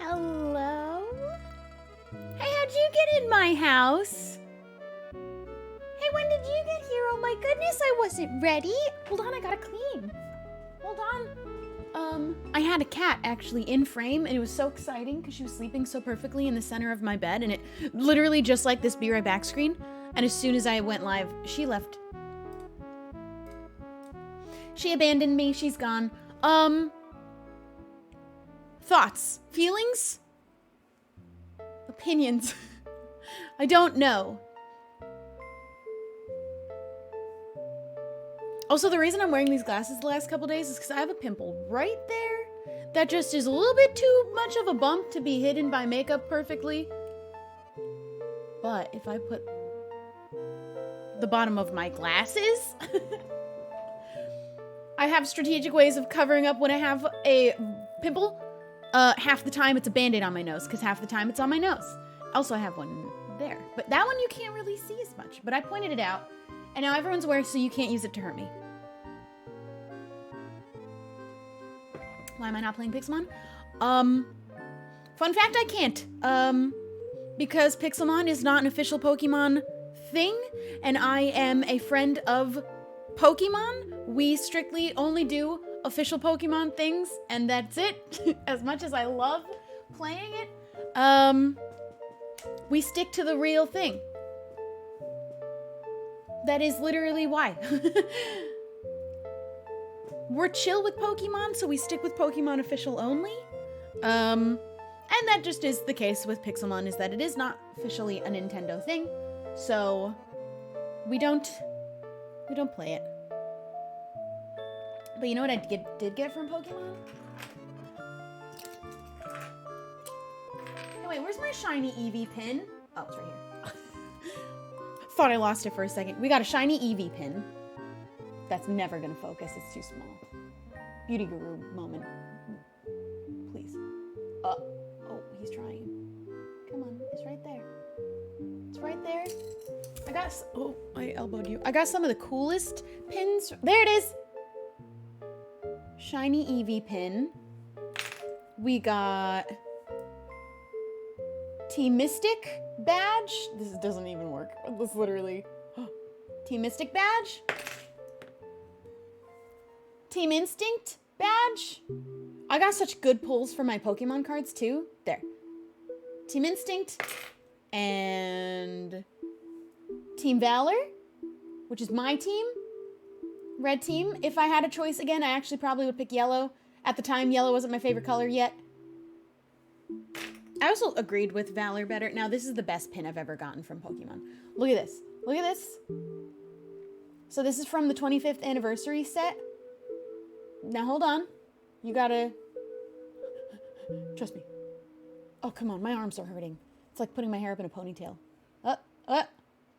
Hello? Hey, how'd you get in my house? Hey, when did you get here? Oh my goodness, I wasn't ready. Hold on, I gotta clean. Hold on. I had a cat actually in frame, and it was so exciting because she was sleeping so perfectly in the center of my bed, and it literally just like this Be Right Back screen. And as soon as I went live, she left. She abandoned me. She's gone. Thoughts, feelings, opinions. I don't know. Also, the reason I'm wearing these glasses the last couple days is because I have a pimple right there that just is a little bit too much of a bump to be hidden by makeup perfectly. But if I put the bottom of my glasses, I have strategic ways of covering up when I have a pimple. Half the time it's a Band-Aid on my nose, because half the time it's on my nose. Also, I have one there. But that one you can't really see as much. But I pointed it out, and now everyone's aware, so you can't use it to hurt me. Why am I not playing Pixelmon? Fun fact, I can't. Because Pixelmon is not an official Pokemon thing, and I am a friend of Pokemon. We strictly only do official Pokemon things, and that's it. As much as I love playing it, we stick to the real thing. That is literally why. We're chill with Pokemon, so we stick with Pokemon official only. And that just is the case with Pixelmon, is that it is not officially a Nintendo thing. So We don't play it. But you know what I did get from Pokemon? Hey, wait, where's my shiny Eevee pin? Oh, it's right here. Thought I lost it for a second. We got a shiny Eevee pin. That's never gonna focus. It's too small. Beauty guru moment. Please. Oh, he's trying. Come on, it's right there. It's right there. Oh, I elbowed you. I got some of the coolest pins. There it is. Shiny Eevee pin. We got Team Mystic badge. This doesn't even work. This literally. Team Mystic badge. Team Instinct badge. I got such good pulls for my Pokemon cards too. There. Team Instinct and Team Valor, which is my team. Red team. If I had a choice again, I actually probably would pick yellow. At the time, yellow wasn't my favorite color yet. I also agreed with Valor better. Now, this is the best pin I've ever gotten from Pokemon. Look at this. Look at this. So this is from the 25th anniversary set. Now, hold on. You gotta... Trust me. Oh, come on. My arms are hurting. It's like putting my hair up in a ponytail.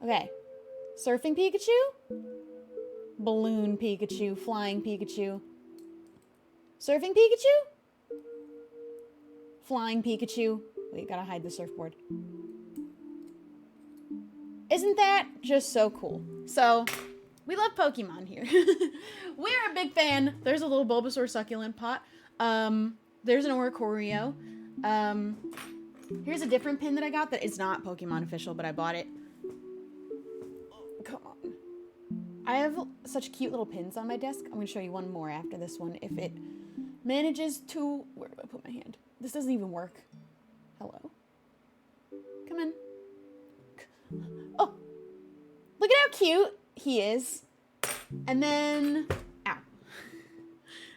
Okay. Surfing Pikachu. Balloon Pikachu. Flying Pikachu. Surfing Pikachu. Flying Pikachu. Wait, gotta hide the surfboard. Isn't that just so cool? So, we love Pokemon here. We're a big fan. There's a little Bulbasaur succulent pot. There's an Oricorio. Here's a different pin that I got that is not Pokemon official, but I bought it. Oh, come on. I have such cute little pins on my desk. I'm going to show you one more after this one if it manages to... Where do I put my hand? This doesn't even work. Hello. Come in. Oh! Look at how cute he is. And then... Ow.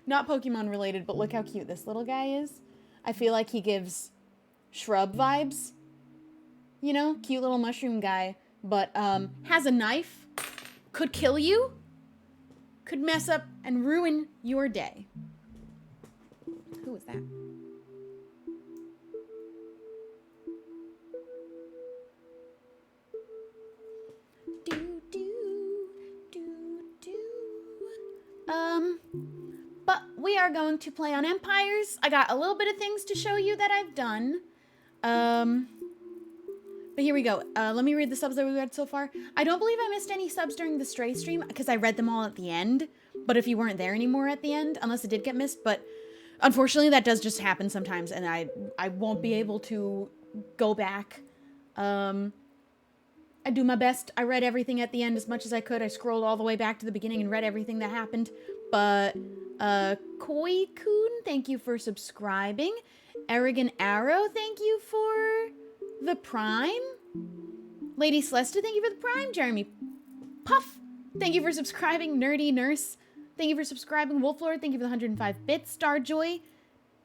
Not Pokemon related, but look how cute this little guy is. I feel like he gives shrub vibes. You know? Cute little mushroom guy. But has a knife. Could kill you. Could mess up and ruin your day. Who was that? But we are going to play on Empires. I got a little bit of things to show you that I've done. But here we go. Let me read the subs that we read so far. I don't believe I missed any subs during the Stray stream because I read them all at the end. But if you weren't there anymore at the end, unless it did get missed. But unfortunately, that does just happen sometimes, and I won't be able to go back. I do my best. I read everything at the end as much as I could. I scrolled all the way back to the beginning and read everything that happened. But Koi-kun, thank you for subscribing. Arrogant Arrow, thank you for the Prime. Lady Celesta, thank you for the Prime. Jeremy Puff, thank you for subscribing. Nerdy Nurse, thank you for subscribing. Wolflord, thank you for the 105 bits. Starjoy,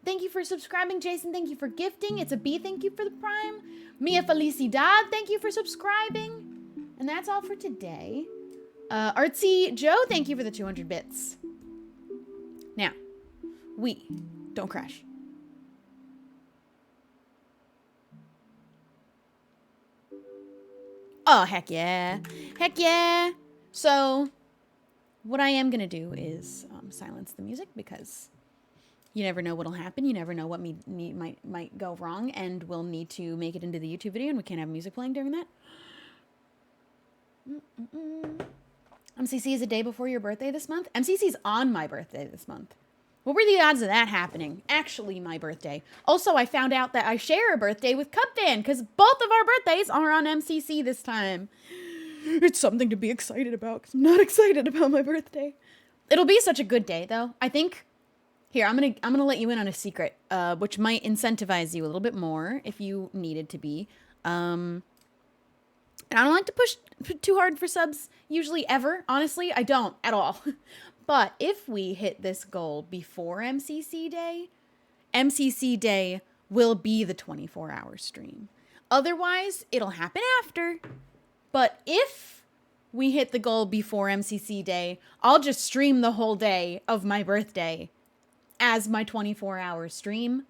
thank you for subscribing. Jason, thank you for gifting. It's a B, thank you for the Prime. Mia Felicidad, thank you for subscribing. And that's all for today. Artsy Joe, thank you for the 200 bits. Now, don't crash. Oh, heck yeah. Heck yeah. So, what I am going to do is silence the music because you never know what'll happen. You never know what might go wrong, and we'll need to make it into the YouTube video, and we can't have music playing during that. MCC is a day before your birthday this month. MCC's on my birthday this month. What were the odds of that happening? Actually, my birthday. Also, I found out that I share a birthday with Cupfan because both of our birthdays are on MCC this time. It's something to be excited about because I'm not excited about my birthday. It'll be such a good day, though. I think. Here, I'm gonna let you in on a secret, which might incentivize you a little bit more if you needed to be. And I don't like to push too hard for subs, usually ever. Honestly, I don't at all. But if we hit this goal before MCC Day will be the 24-hour stream. Otherwise, it'll happen after. But if we hit the goal before MCC day, I'll just stream the whole day of my birthday as my 24-hour stream.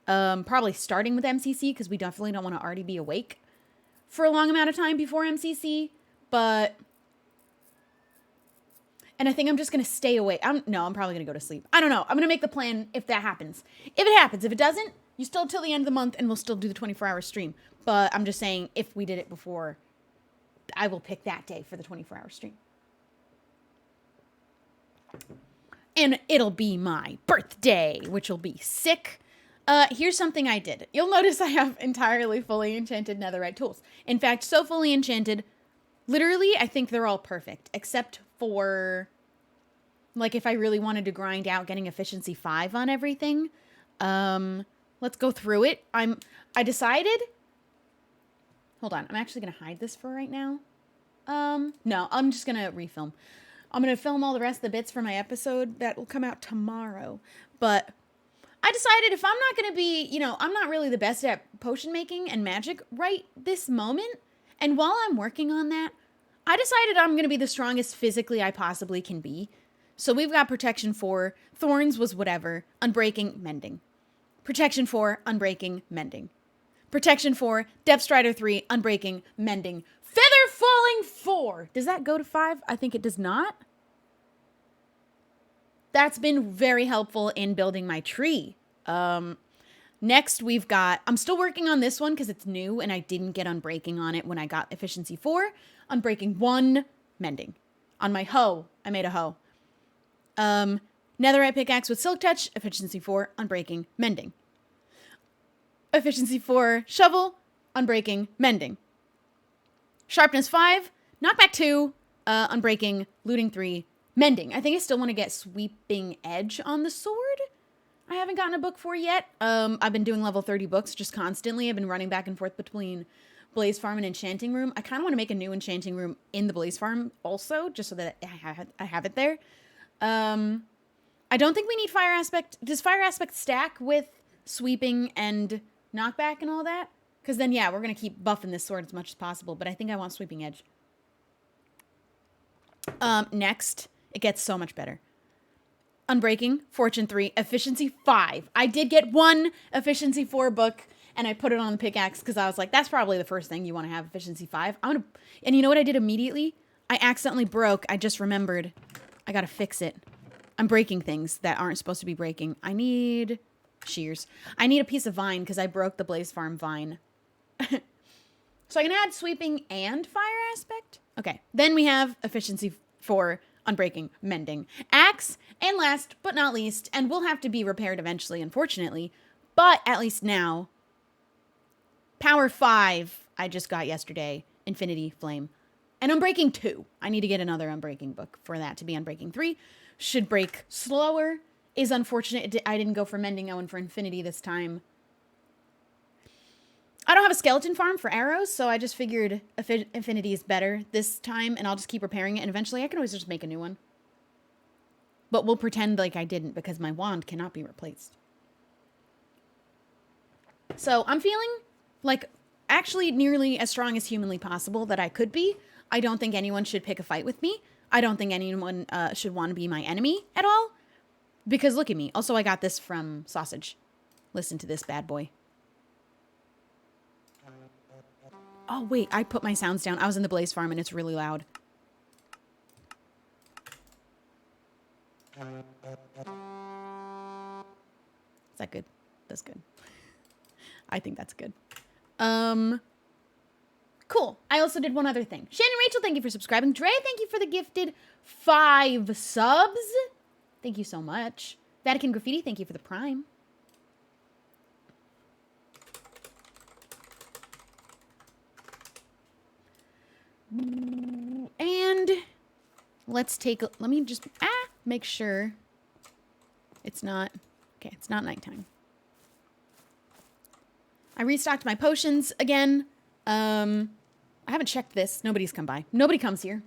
Probably starting with MCC because we definitely don't want to already be awake for a long amount of time before MCC. But, and I think I'm just going to stay awake. I'm probably going to go to sleep. I don't know. I'm going to make the plan if that happens. If it happens, if it doesn't, you still have till the end of the month and we'll still do the 24-hour stream. But I'm just saying if we did it before, I will pick that day for the 24-hour stream. And it'll be my birthday, which will be sick. Here's something I did. You'll notice I have entirely fully enchanted netherite tools. In fact, so fully enchanted, literally, I think they're all perfect. Except for, like, if I really wanted to grind out getting efficiency 5 on everything. Let's go through it. I decided... Hold on, I'm actually going to hide this for right now. No, I'm just going to refilm. I'm going to film all the rest of the bits for my episode that will come out tomorrow. But I decided if I'm not going to be, I'm not really the best at potion making and magic right this moment. And while I'm working on that, I decided I'm going to be the strongest physically I possibly can be. So we've got protection 4. Thorns was whatever. Unbreaking, mending. Protection 4, unbreaking, mending. Protection 4, Depth Strider 3, unbreaking, mending. Feather Falling 4. Does that go to 5? I think it does not. That's been very helpful in building my tree. Next, we've got... I'm still working on this one because it's new and I didn't get unbreaking on it when I got efficiency 4. Unbreaking 1, mending. On my hoe, I made a hoe. Netherite pickaxe with silk touch, efficiency 4, unbreaking, mending. Efficiency 4, shovel, unbreaking, mending. Sharpness 5, knockback 2, unbreaking, looting 3, mending. I think I still want to get sweeping edge on the sword. I haven't gotten a book for yet. I've been doing level 30 books just constantly. I've been running back and forth between Blaze Farm and Enchanting Room. I kind of want to make a new Enchanting Room in the Blaze Farm also, just so that I have it there. I don't think we need Fire Aspect. Does Fire Aspect stack with sweeping and knockback and all that? Because then, yeah, we're going to keep buffing this sword as much as possible, but I think I want sweeping edge. Next, it gets so much better. Unbreaking, Fortune 3, Efficiency 5. I did get one Efficiency 4 book, and I put it on the pickaxe because I was like, that's probably the first thing you want to have, Efficiency 5. And you know what I did immediately? I accidentally broke. I just remembered. I got to fix it. I'm breaking things that aren't supposed to be breaking. I need shears. I need a piece of vine because I broke the Blaze Farm vine. So I can add sweeping and fire aspect. Okay. Then we have efficiency 4, unbreaking, mending, axe, and last but not least, and will have to be repaired eventually, unfortunately, but at least now, power 5 I just got yesterday, infinity flame, and unbreaking 2. I need to get another unbreaking book for that to be unbreaking 3. Should break slower. Is unfortunate I didn't go for mending. I went for infinity this time. I don't have a skeleton farm for arrows, so I just figured infinity is better this time, and I'll just keep repairing it, and eventually I can always just make a new one. But we'll pretend like I didn't, because my wand cannot be replaced. So I'm feeling like actually nearly as strong as humanly possible that I could be. I don't think anyone should pick a fight with me. I don't think anyone should want to be my enemy at all. Because look at me. Also, I got this from Sausage. Listen to this bad boy. Oh, wait. I put my sounds down. I was in the Blaze Farm and it's really loud. Is that good? That's good. I think that's good. Cool. I also did one other thing. Shannon Rachel, thank you for subscribing. Dre, thank you for the gifted 5 subs. Thank you so much. Vatican Graffiti, thank you for the prime. And let's take, let me just make sure it's not, okay, it's not nighttime. I restocked my potions again. I haven't checked this. Nobody's come by. Nobody comes here.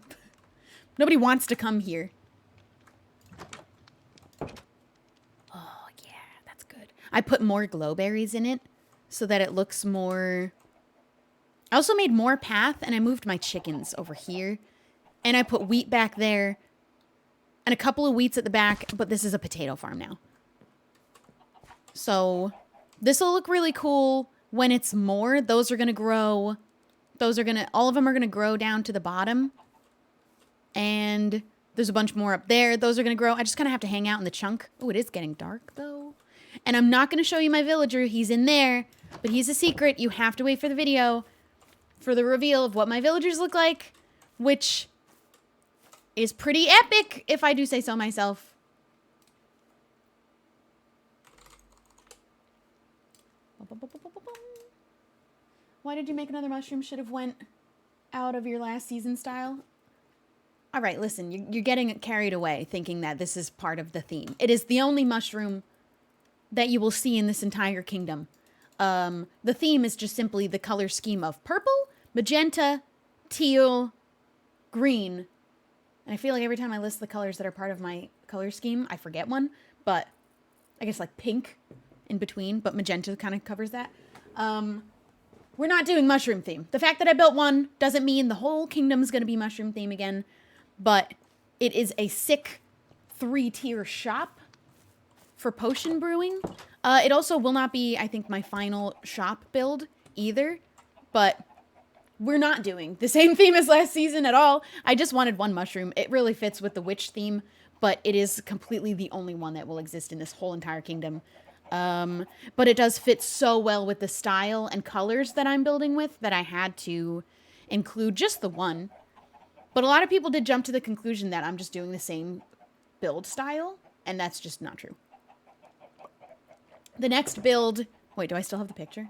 Nobody wants to come here. Oh, yeah, that's good. I put more glowberries in it so that it looks more... I also made more path, and I moved my chickens over here And I put wheat back there. And a couple of wheats at the back. But this is a potato farm now. So this will look really cool when it's more. Those are going to grow. All of them are going to grow down to the bottom. And there's a bunch more up there. Those are going to grow. I just kind of have to hang out in the chunk. Oh, it is getting dark though. And I'm not going to show you my villager. He's in there, but he's a secret. You have to wait for the video for the reveal of what my villagers look like, which is pretty epic, if I do say so myself. Why did you make another mushroom? Should have went out of your last season style. All right, listen, you're getting carried away thinking that this is part of the theme. It is the only mushroom that you will see in this entire kingdom. The theme is just simply the color scheme of purple, magenta, teal, green. And I feel like every time I list the colors that are part of my color scheme, I forget one. But I guess like pink in between, but magenta kind of covers that. We're not doing mushroom theme. The fact that I built one doesn't mean the whole kingdom's going to be mushroom theme again. But it is a sick 3-tier shop for potion brewing. It also will not be, I think, my final shop build either. But we're not doing the same theme as last season at all. I just wanted one mushroom. It really fits with the witch theme, but it is completely the only one that will exist in this whole entire kingdom. But it does fit so well with the style and colors that I'm building with that I had to include just the one. But a lot of people did jump to the conclusion that I'm just doing the same build style, and that's just not true. The next build... Wait, do I still have the picture?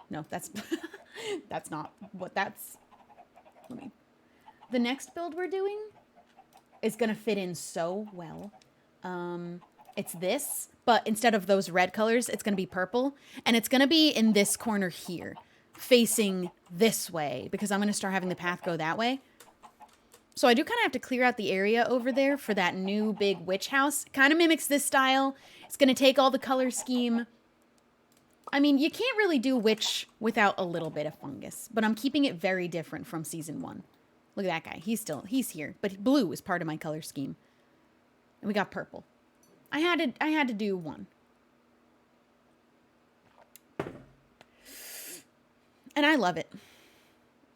No, that's... that's not what that's... The next build we're doing is going to fit in so well. It's this, but instead of those red colors, it's going to be purple. And it's going to be in this corner here, facing this way, because I'm going to start having the path go that way. So I do kind of have to clear out the area over there for that new big witch house. Kind of mimics this style. It's going to take all the color scheme. I mean, you can't really do witch without a little bit of fungus, but I'm keeping it very different from season 1. Look at that guy. He's here, but blue is part of my color scheme. And we got purple. I had to do one. And I love it.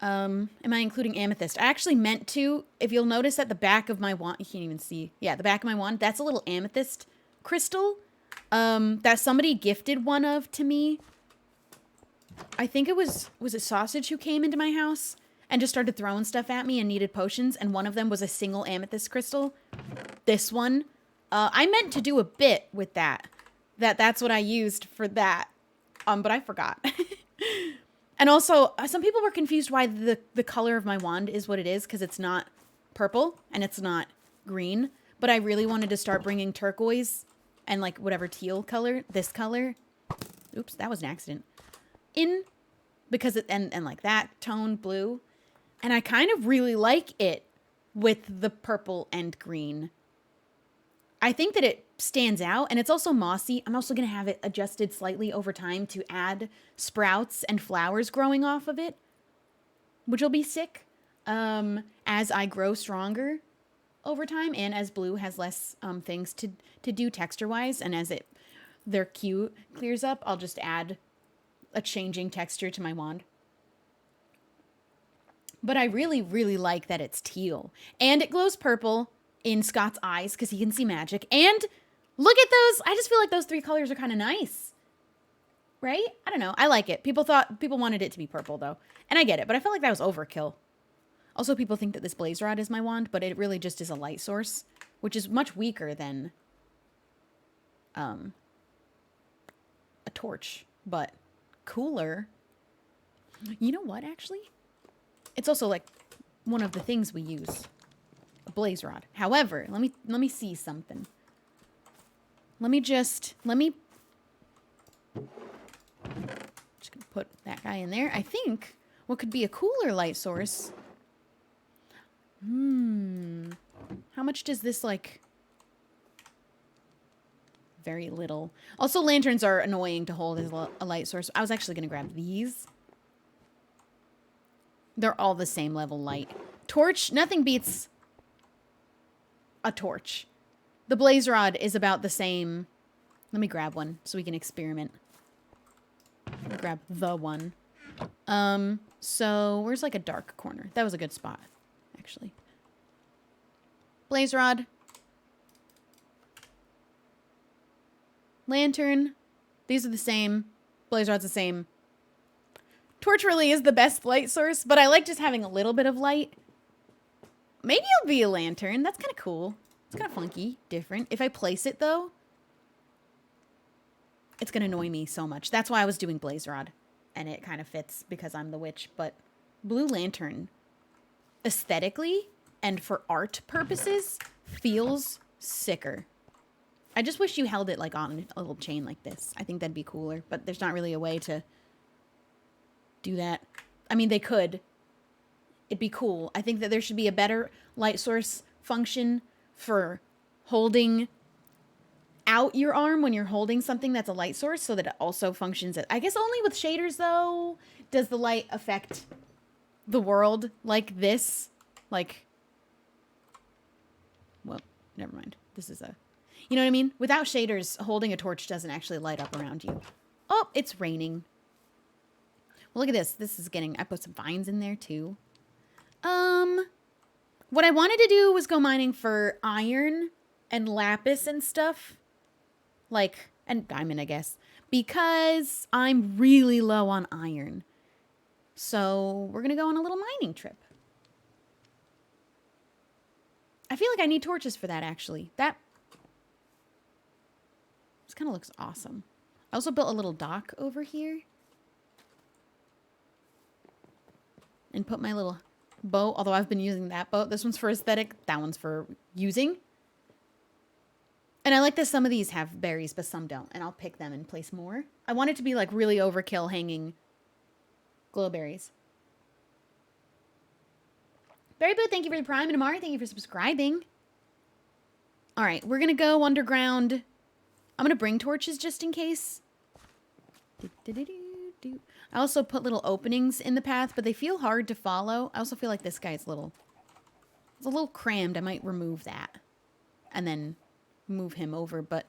Am I including amethyst? I actually meant to. If you'll notice at the back of my wand, you can't even see. Yeah, the back of my wand, that's a little amethyst crystal that somebody gifted one of to me. I think it was it Sausage who came into my house and just started throwing stuff at me and needed potions, and one of them was a single amethyst crystal. This one. I meant to do a bit with that. That's what I used for that. But I forgot. And also, some people were confused why the color of my wand is what it is, because it's not purple and it's not green. But I really wanted to start bringing turquoise and like whatever teal color, this color. Oops, that was an accident. In, because it, and like that tone blue. And I kind of really like it with the purple and green. I think that it stands out, and it's also mossy. I'm also going to have it adjusted slightly over time to add sprouts and flowers growing off of it, which will be sick as I grow stronger over time, and as blue has less things to do texture-wise, and as their cue clears up, I'll just add a changing texture to my wand. But I really, really like that it's teal, and it glows purple in Scott's eyes because he can see magic. And look at those. I just feel like those 3 colors are kind of nice. Right? I don't know. I like it. People wanted it to be purple though. And I get it, but I felt like that was overkill. Also, people think that this blaze rod is my wand, but it really just is a light source, which is much weaker than a torch, but cooler. You know what, actually? It's also like one of the things we use. Blaze rod. However, let me see something. Let me just gonna put that guy in there. I think what could be a cooler light source. How much does this like? Very little. Also, lanterns are annoying to hold as a light source. I was actually gonna grab these. They're all the same level light. Torch, nothing beats a torch. The blaze rod is about the same. Let me grab one so we can experiment. Let me grab the one. So where's like a dark corner? That was a good spot, actually. Blaze rod. Lantern. These are the same. Blaze rod's the same. Torch really is the best light source, but I like just having a little bit of light. Maybe it'll be a lantern. That's kind of cool. It's kind of funky, different. If I place it, though, it's going to annoy me so much. That's why I was doing blaze rod, and it kind of fits because I'm the witch. But blue lantern, aesthetically and for art purposes, feels sicker. I just wish you held it like on a little chain like this. I think that'd be cooler, but there's not really a way to do that. I mean, they could. It'd be cool. I think that there should be a better light source function for holding out your arm when you're holding something that's a light source so that it also functions. I guess only with shaders, though, does the light affect the world like this. Like, well, never mind. This is a... You know what I mean? Without shaders, holding a torch doesn't actually light up around you. Oh, it's raining. Well, look at this. This is getting... I put some vines in there, too. What I wanted to do was go mining for iron and lapis and stuff. Like, and diamond, I guess. Because I'm really low on iron. So, we're going to go on a little mining trip. I feel like I need torches for that, actually. This kind of looks awesome. I also built a little dock over here. And put my little boat, although I've been using that boat. This one's for aesthetic. That one's for using. And I like that some of these have berries, but some don't. And I'll pick them and place more. I want it to be like really overkill hanging glowberries. Berry Boo, thank you for the Prime. And Amari, thank you for subscribing. All right, we're going to go underground. I'm going to bring torches just in case. I also put little openings in the path, but they feel hard to follow. I also feel like this guy's it's a little crammed. I might remove that and then move him over, but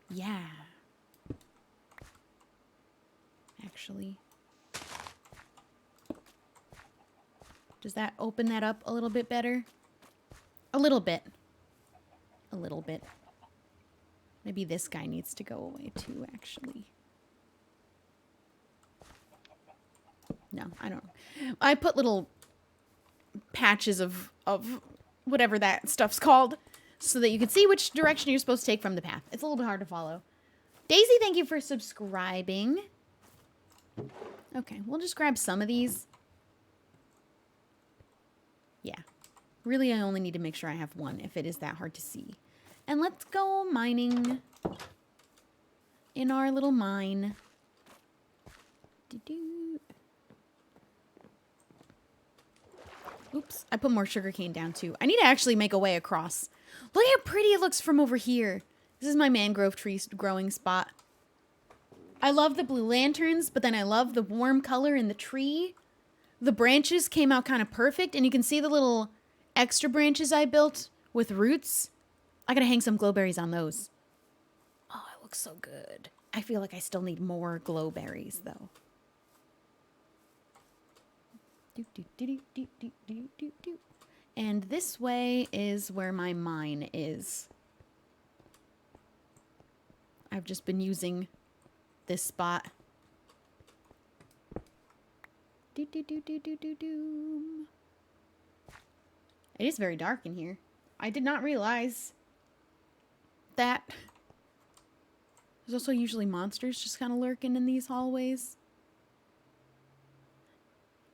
yeah. Actually, does that open that up a little bit better? A little bit. A little bit. Maybe this guy needs to go away too, actually. No, I don't. I put little patches of whatever that stuff's called so that you can see which direction you're supposed to take from the path. It's a little bit hard to follow. Daisy, thank you for subscribing. Okay, we'll just grab some of these. Yeah. Really, I only need to make sure I have one if it is that hard to see. And let's go mining in our little mine. Oops, I put more sugarcane down too. I need to actually make a way across. Look how pretty it looks from over here. This is my mangrove tree growing spot. I love the blue lanterns, but then I love the warm color in the tree. The branches came out kind of perfect, and you can see the little extra branches I built with roots. I gotta hang some glowberries on those. Oh, it looks so good. I feel like I still need more glowberries, though. And this way is where my mine is. I've just been using this spot. It is very dark in here. I did not realize that there's also usually monsters just kind of lurking in these hallways.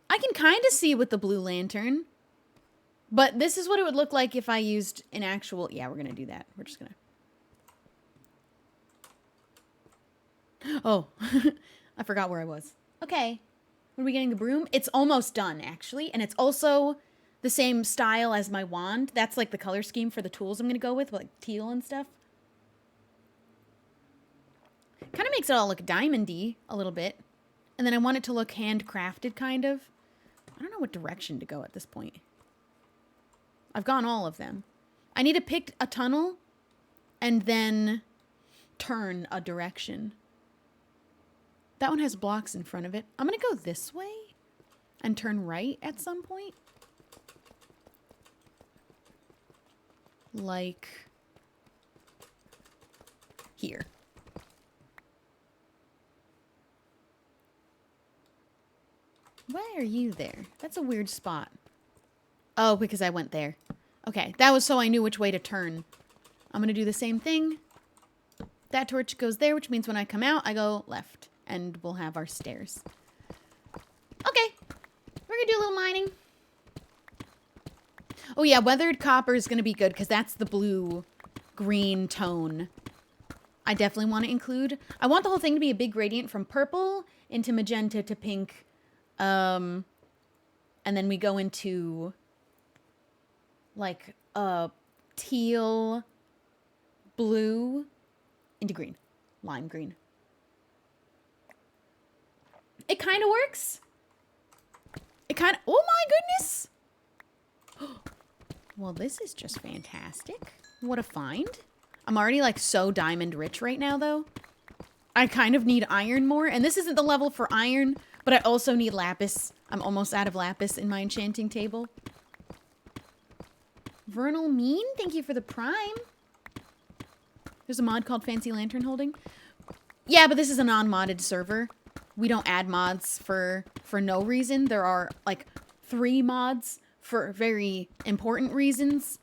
I can kind of see with the blue lantern, but this is what it would look like if I used an actual... Yeah, we're going to do that. We're just going to... Oh, I forgot where I was. Okay. When are we getting the broom? It's almost done, actually, and it's also the same style as my wand. That's like the color scheme for the tools I'm going to go with, like teal and stuff. Kind of makes it all look diamond-y a little bit. And then I want it to look handcrafted, kind of. I don't know what direction to go at this point. I've gone all of them. I need to pick a tunnel and then turn a direction. That one has blocks in front of it. I'm going to go this way and turn right at some point. Like here. Why are you there? That's a weird spot. Oh, because I went there. Okay, that was so I knew which way to turn. I'm gonna do the same thing. That torch goes there, which means when I come out, I go left. And we'll have our stairs. Okay, we're gonna do a little mining. Oh yeah, weathered copper is gonna be good because that's the blue-green tone I definitely want to include. I want the whole thing to be a big gradient from purple into magenta to pink. And then we go into like teal, blue, into green, lime green. It kind of works. It kind of, oh my goodness. Well, this is just fantastic. What a find. I'm already like so diamond rich right now though. I kind of need iron more, and this isn't the level for iron, but I also need lapis. I'm almost out of lapis in my enchanting table. Vernal Mean, thank you for the prime. There's a mod called Fancy Lantern Holding. Yeah, but this is a non-modded server. We don't add mods for no reason. There are like 3 mods for very important reasons.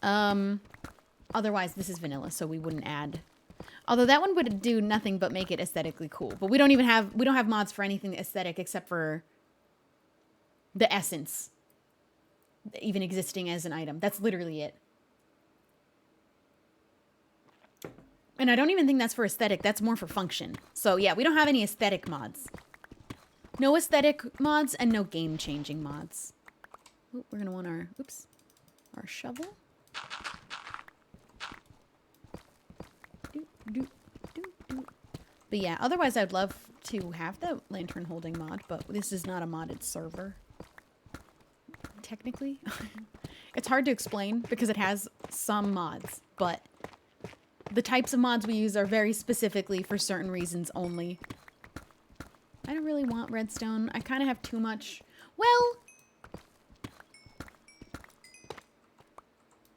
Otherwise, this is vanilla, so we wouldn't add. Although that one would do nothing but make it aesthetically cool. But we don't have mods for anything aesthetic except for the essence even existing as an item. That's literally it. And I don't even think that's for aesthetic. That's more for function. So yeah, we don't have any aesthetic mods. No aesthetic mods and no game-changing mods. Ooh, we're gonna want our, oops, our shovel. But yeah, otherwise I'd love to have the lantern holding mod, but this is not a modded server. Technically. It's hard to explain because it has some mods, but the types of mods we use are very specifically for certain reasons only. I don't really want redstone. I kind of have too much. Well,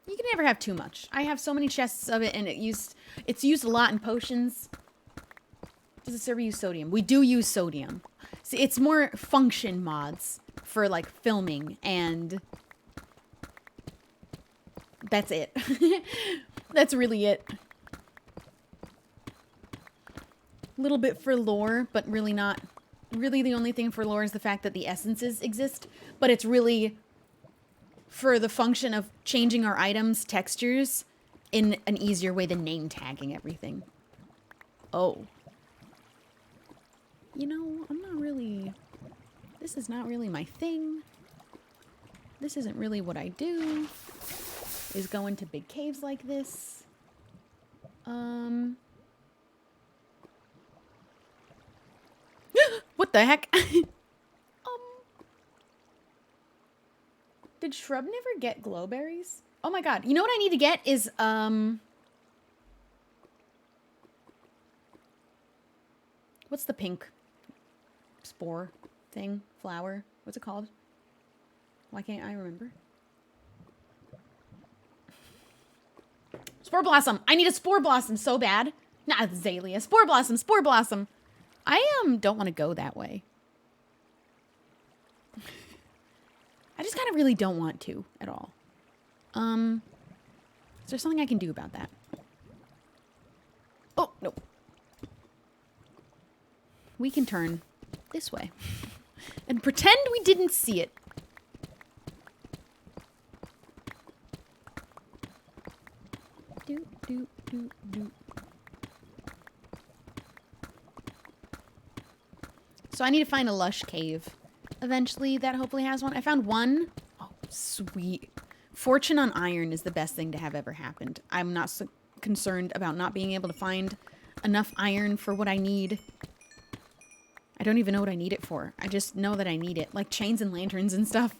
you can never have too much. I have so many chests of it, and it's used a lot in potions. Does the server use sodium? We do use sodium. See, it's more function mods for like filming, and that's it. That's really it. A little bit for lore, but really not. Really the only thing for lore is the fact that the essences exist, but it's really for the function of changing our items' textures in an easier way than name tagging everything. Oh. You know, I'm not really... This is not really my thing. This isn't really what I do. Is go into big caves like this. What the heck? Did Shrub never get glowberries? Oh my god. You know what I need to get is, what's the pink spore thing? Flower? What's it called? Why can't I remember? Spore Blossom! I need a Spore Blossom so bad. Not Azalea. Spore Blossom! Spore Blossom! I don't want to go that way. I just kind of really don't want to at all. Is there something I can do about that? Oh, no. We can turn this way and pretend we didn't see it. Do, do, do, do. So I need to find a lush cave eventually that hopefully has one. I found one. Oh, sweet. Fortune on iron is the best thing to have ever happened. I'm not so concerned about not being able to find enough iron for what I need. I don't even know what I need it for. I just know that I need it. Like chains and lanterns and stuff.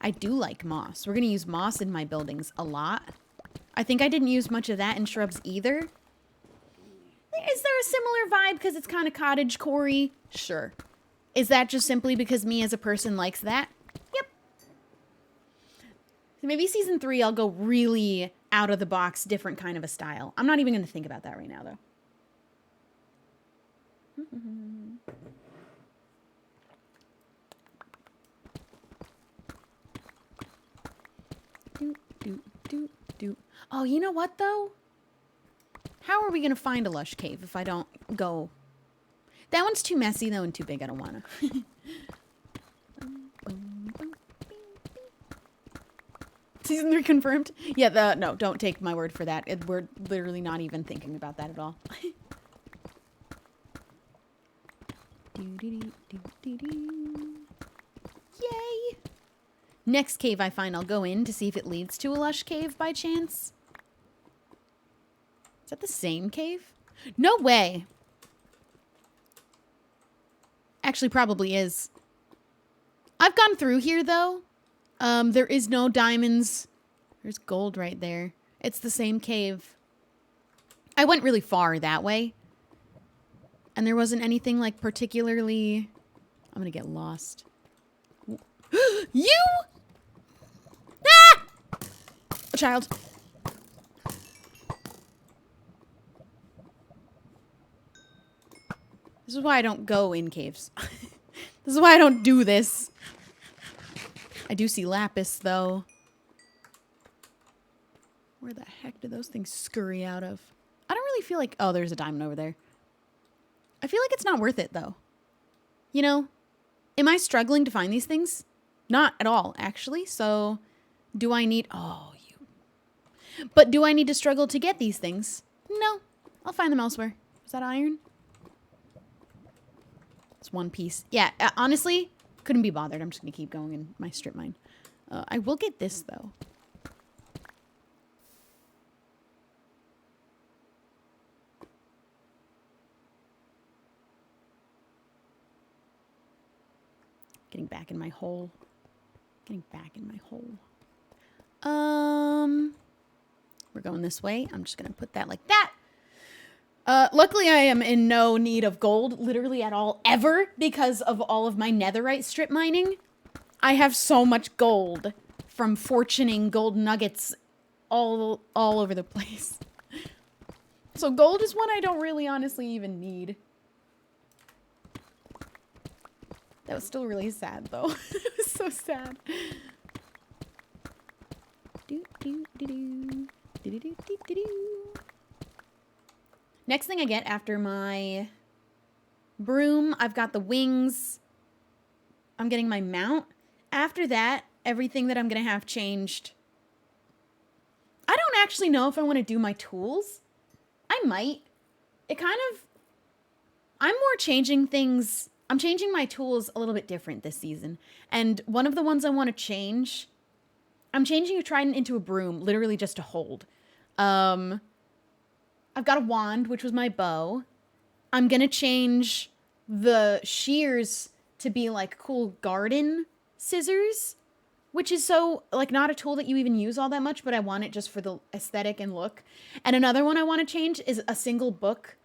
I do like moss. We're going to use moss in my buildings a lot. I think I didn't use much of that in shrubs either. Is there a similar vibe because it's kind of cottagecore-y? Sure. Is that just simply because me as a person likes that? Yep. So maybe season 3 I'll go really out of the box, different kind of a style. I'm not even going to think about that right now though. Oh, you know what though? How are we gonna find a lush cave if I don't go? That one's too messy though and too big. I don't wanna. Season 3 confirmed? Yeah, no, don't take my word for that. We're literally not even thinking about that at all. Yay! Next cave I find, I'll go in to see if it leads to a lush cave by chance. Is that the same cave? No way! Actually, probably is. I've gone through here, though. There is no diamonds. There's gold right there. It's the same cave. I went really far that way. And there wasn't anything, like, particularly... I'm gonna get lost. You! Ah! A child. This is why I don't go in caves. This is why I don't do this. I do see lapis, though. Where the heck did those things scurry out of? I don't really feel like... Oh, there's a diamond over there. I feel like it's not worth it, though. You know? Am I struggling to find these things? Not at all, actually. So, do I need... Oh, you... But do I need to struggle to get these things? No. I'll find them elsewhere. Is that iron? It's one piece. Yeah, honestly, couldn't be bothered. I'm just going to keep going in my strip mine. I will get this, though. Getting back in my hole. Getting back in my hole. We're going this way. I'm just going to put that like that. Luckily, I am in no need of gold, literally at all, ever, because of all of my netherite strip mining. I have so much gold from fortuning gold nuggets all over the place. So gold is one I don't really honestly even need. That was still really sad, though. It was so sad. Next thing I get after my broom, I've got the wings. I'm getting my mount. After that, everything that I'm going to have changed. I don't actually know if I want to do my tools. I might. It kind of... I'm more changing things... I'm changing my tools a little bit different this season. And one of the ones I want to change... I'm changing a trident into a broom, literally just to hold. I've got a wand, which was my bow. I'm going to change the shears to be like cool garden scissors, which is so like not a tool that you even use all that much, but I want it just for the aesthetic and look. And another one I want to change is a single book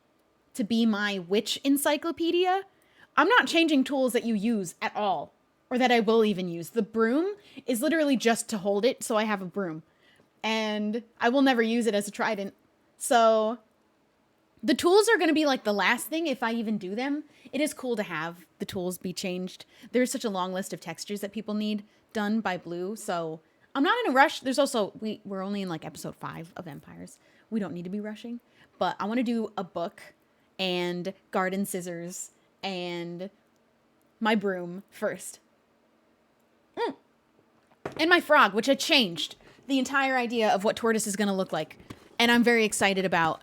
to be my witch encyclopedia. I'm not changing tools that you use at all, or that I will even use. The broom is literally just to hold it, so I have a broom. And I will never use it as a trident. So the tools are going to be like the last thing if I even do them. It is cool to have the tools be changed. There's such a long list of textures that people need done by Blue, so I'm not in a rush. There's also, we're only in like episode 5 of Empires. We don't need to be rushing, but I want to do a book and garden scissors and my broom first. And my frog, which I changed the entire idea of what Tortoise is going to look like. And I'm very excited about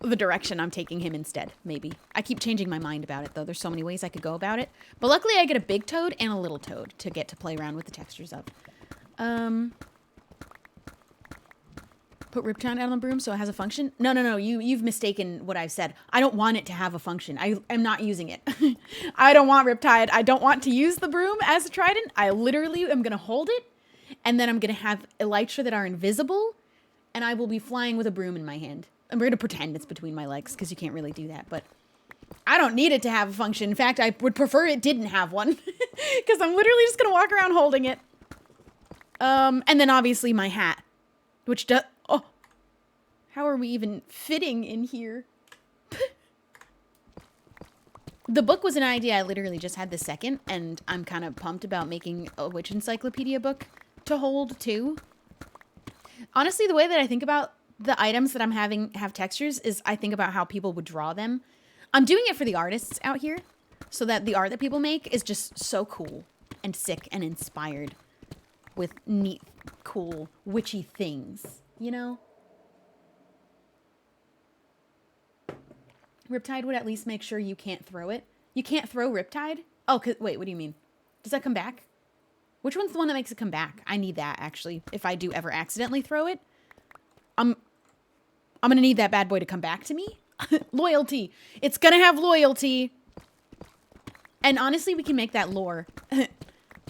the direction I'm taking him instead, maybe. I keep changing my mind about it, though. There's so many ways I could go about it. But luckily, I get a big toad and a little toad to get to play around with the textures of. Put Riptide on the broom so it has a function? No. You've mistaken what I've said. I don't want it to have a function. I am not using it. I don't want Riptide. I don't want to use the broom as a trident. I literally am going to hold it, and then I'm going to have elytra that are invisible, and I will be flying with a broom in my hand. And we're going to pretend it's between my legs, because you can't really do that, but I don't need it to have a function. In fact, I would prefer it didn't have one, because I'm literally just going to walk around holding it. And then obviously my hat, which does... Oh, how are we even fitting in here? The book was an idea I literally just had this second, and I'm kind of pumped about making a witch encyclopedia book to hold too. Honestly, the way that I think about the items that I'm have textures is I think about how people would draw them. I'm doing it for the artists out here, so that the art that people make is just so cool and sick and inspired with neat, cool, witchy things, you know? Riptide would at least make sure you can't throw it. You can't throw Riptide? Oh, wait, what do you mean? Does that come back? Which one's the one that makes it come back? I need that, actually. If I do ever accidentally throw it, I'm gonna need that bad boy to come back to me. Loyalty. It's gonna have loyalty. And honestly, we can make that lore.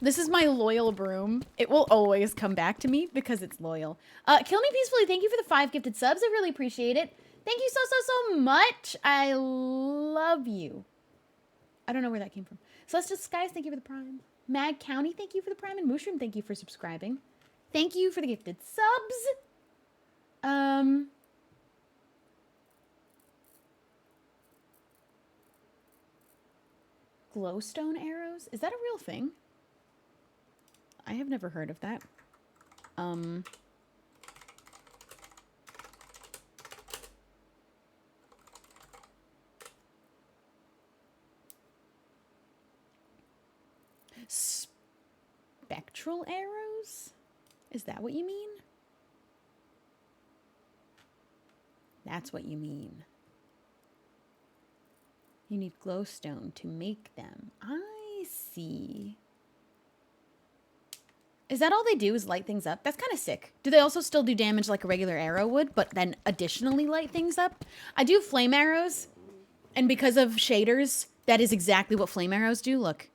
This is my loyal broom. It will always come back to me because it's loyal. Kill Me Peacefully, thank you for the 5 gifted subs. I really appreciate it. Thank you so much. I love you. I don't know where that came from. Celestial Skies, thank you for the prime. Mag County, thank you for the prime. And Mushroom, thank you for subscribing. Thank you for the gifted subs. Glowstone arrows? Is that a real thing? I have never heard of that. Spectral arrows? Is that what you mean? That's what you mean. You need glowstone to make them. I see. Is that all they do is light things up? That's kind of sick. Do they also still do damage like a regular arrow would, but then additionally light things up? I do flame arrows, and because of shaders, that is exactly what flame arrows do. Look.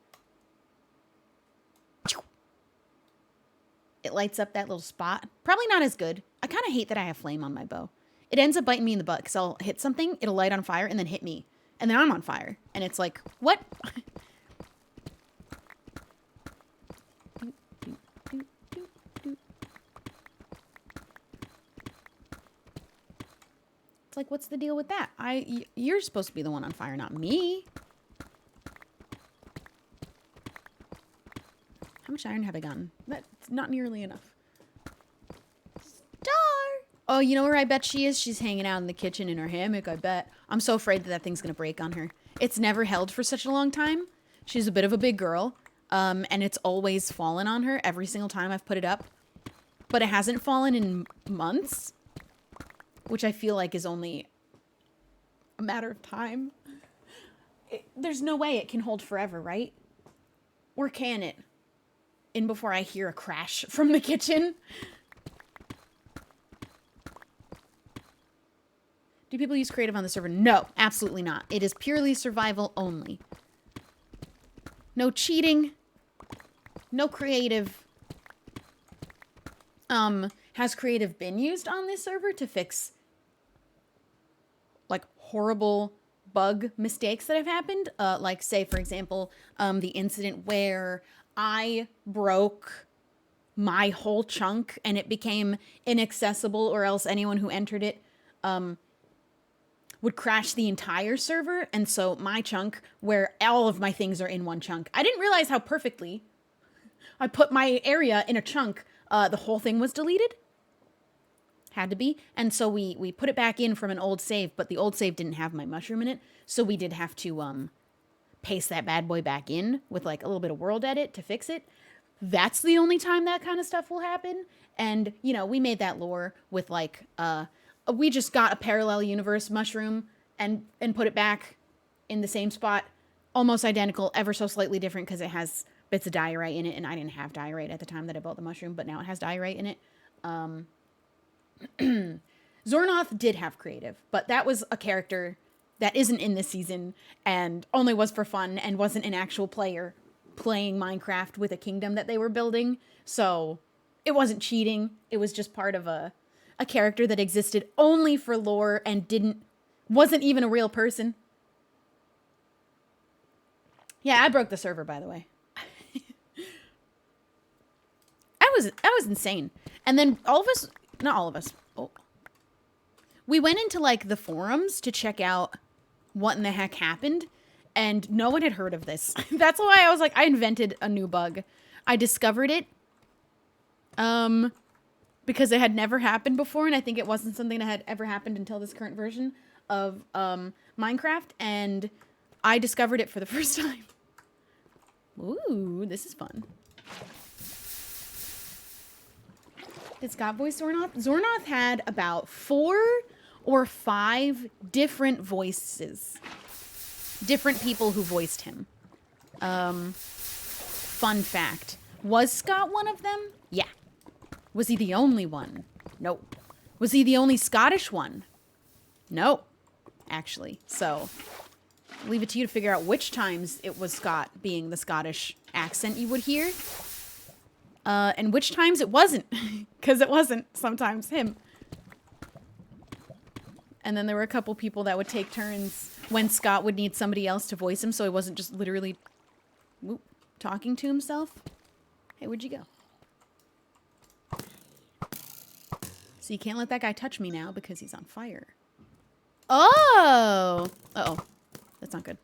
It lights up that little spot. Probably not as good. I kind of hate that I have flame on my bow. It ends up biting me in the butt, because I'll hit something, it'll light on fire, and then hit me. And then I'm on fire. And it's like, what? It's like, what's the deal with that? You're supposed to be the one on fire, not me. How much iron have I gotten? That's not nearly enough. Star! Oh, you know where I bet she is? She's hanging out in the kitchen in her hammock, I bet. I'm so afraid that thing's gonna break on her. It's never held for such a long time. She's a bit of a big girl. And it's always fallen on her every single time I've put it up. But it hasn't fallen in months. Which I feel like is only a matter of time. There's no way it can hold forever, right? Or can it? In before I hear a crash from the kitchen. Do people use creative on the server? No, absolutely not. It is purely survival only. No cheating. No creative. Has creative been used on this server to fix like horrible bug mistakes that have happened? Like say, for example, the incident where I broke my whole chunk and it became inaccessible, or else anyone who entered it would crash the entire server. And so my chunk, where all of my things are in one chunk, I didn't realize how perfectly I put my area in a chunk. The whole thing was deleted. Had to be. And so we put it back in from an old save, but the old save didn't have my mushroom in it. So we did have to paste that bad boy back in with like a little bit of world edit to fix it. That's the only time that kind of stuff will happen. And, you know, we made that lore with like, we just got a parallel universe mushroom and put it back in the same spot. Almost identical, ever so slightly different because it has bits of diorite in it. And I didn't have diorite at the time that I bought the mushroom, but now it has diorite in it. Zornoth did have creative, but that was a character that isn't in this season and only was for fun and wasn't an actual player playing Minecraft with a kingdom that they were building. So it wasn't cheating. It was just part of a character that existed only for lore and wasn't even a real person. Yeah, I broke the server, by the way. That was insane. And then not all of us. Oh. We went into like the forums to check out what in the heck happened, and no one had heard of this. That's why I was like, I invented a new bug. I discovered it because it had never happened before, and I think it wasn't something that had ever happened until this current version of Minecraft, and I discovered it for the first time. Ooh, this is fun. Did Scott voice Zornoth? Zornoth had about 4 or 5 different voices. Different people who voiced him. Fun fact. Was Scott one of them? Yeah. Was he the only one? No. Was he the only Scottish one? No. Actually. So, I'll leave it to you to figure out which times it was Scott being the Scottish accent you would hear. And which times it wasn't. Because it wasn't sometimes him. And then there were a couple people that would take turns when Scott would need somebody else to voice him, so he wasn't just literally talking to himself. Hey, where'd you go? So you can't let that guy touch me now because he's on fire. Oh! Uh-oh. That's not good.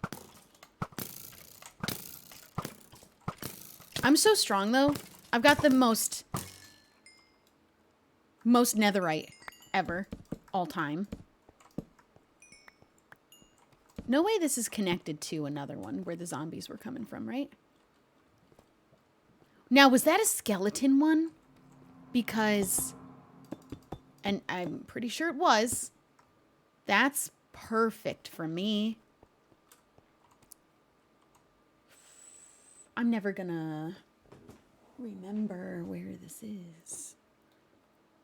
I'm so strong, though. I've got the most netherite ever. All time. No way this is connected to another one where the zombies were coming from, right? Now, was that a skeleton one? Because, and I'm pretty sure it was. That's perfect for me. I'm never gonna remember where this is.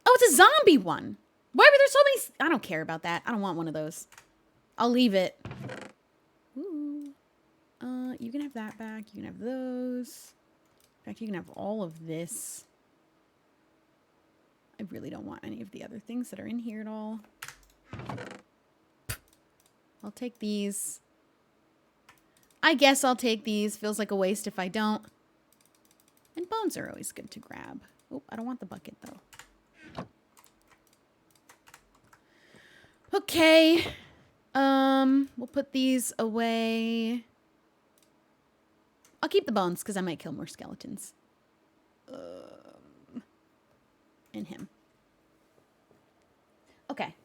Oh, it's a zombie one. Why were there so many? I don't care about that. I don't want one of those. I'll leave it. Ooh. You can have that back. You can have those. In fact, you can have all of this. I really don't want any of the other things that are in here at all. I'll take these. I guess I'll take these. Feels like a waste if I don't. And bones are always good to grab. Oh, I don't want the bucket, though. Okay. We'll put these away. I'll keep the bones because I might kill more skeletons. And him. Okay.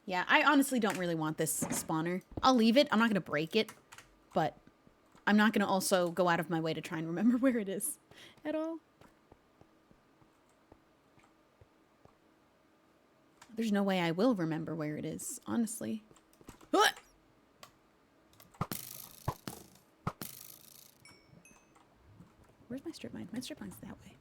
Yeah, I honestly don't really want this spawner. I'll leave it. I'm not going to break it. But I'm not going to also go out of my way to try and remember where it is at all. There's no way I will remember where it is, honestly. Where's my strip mine? My strip mine's that way.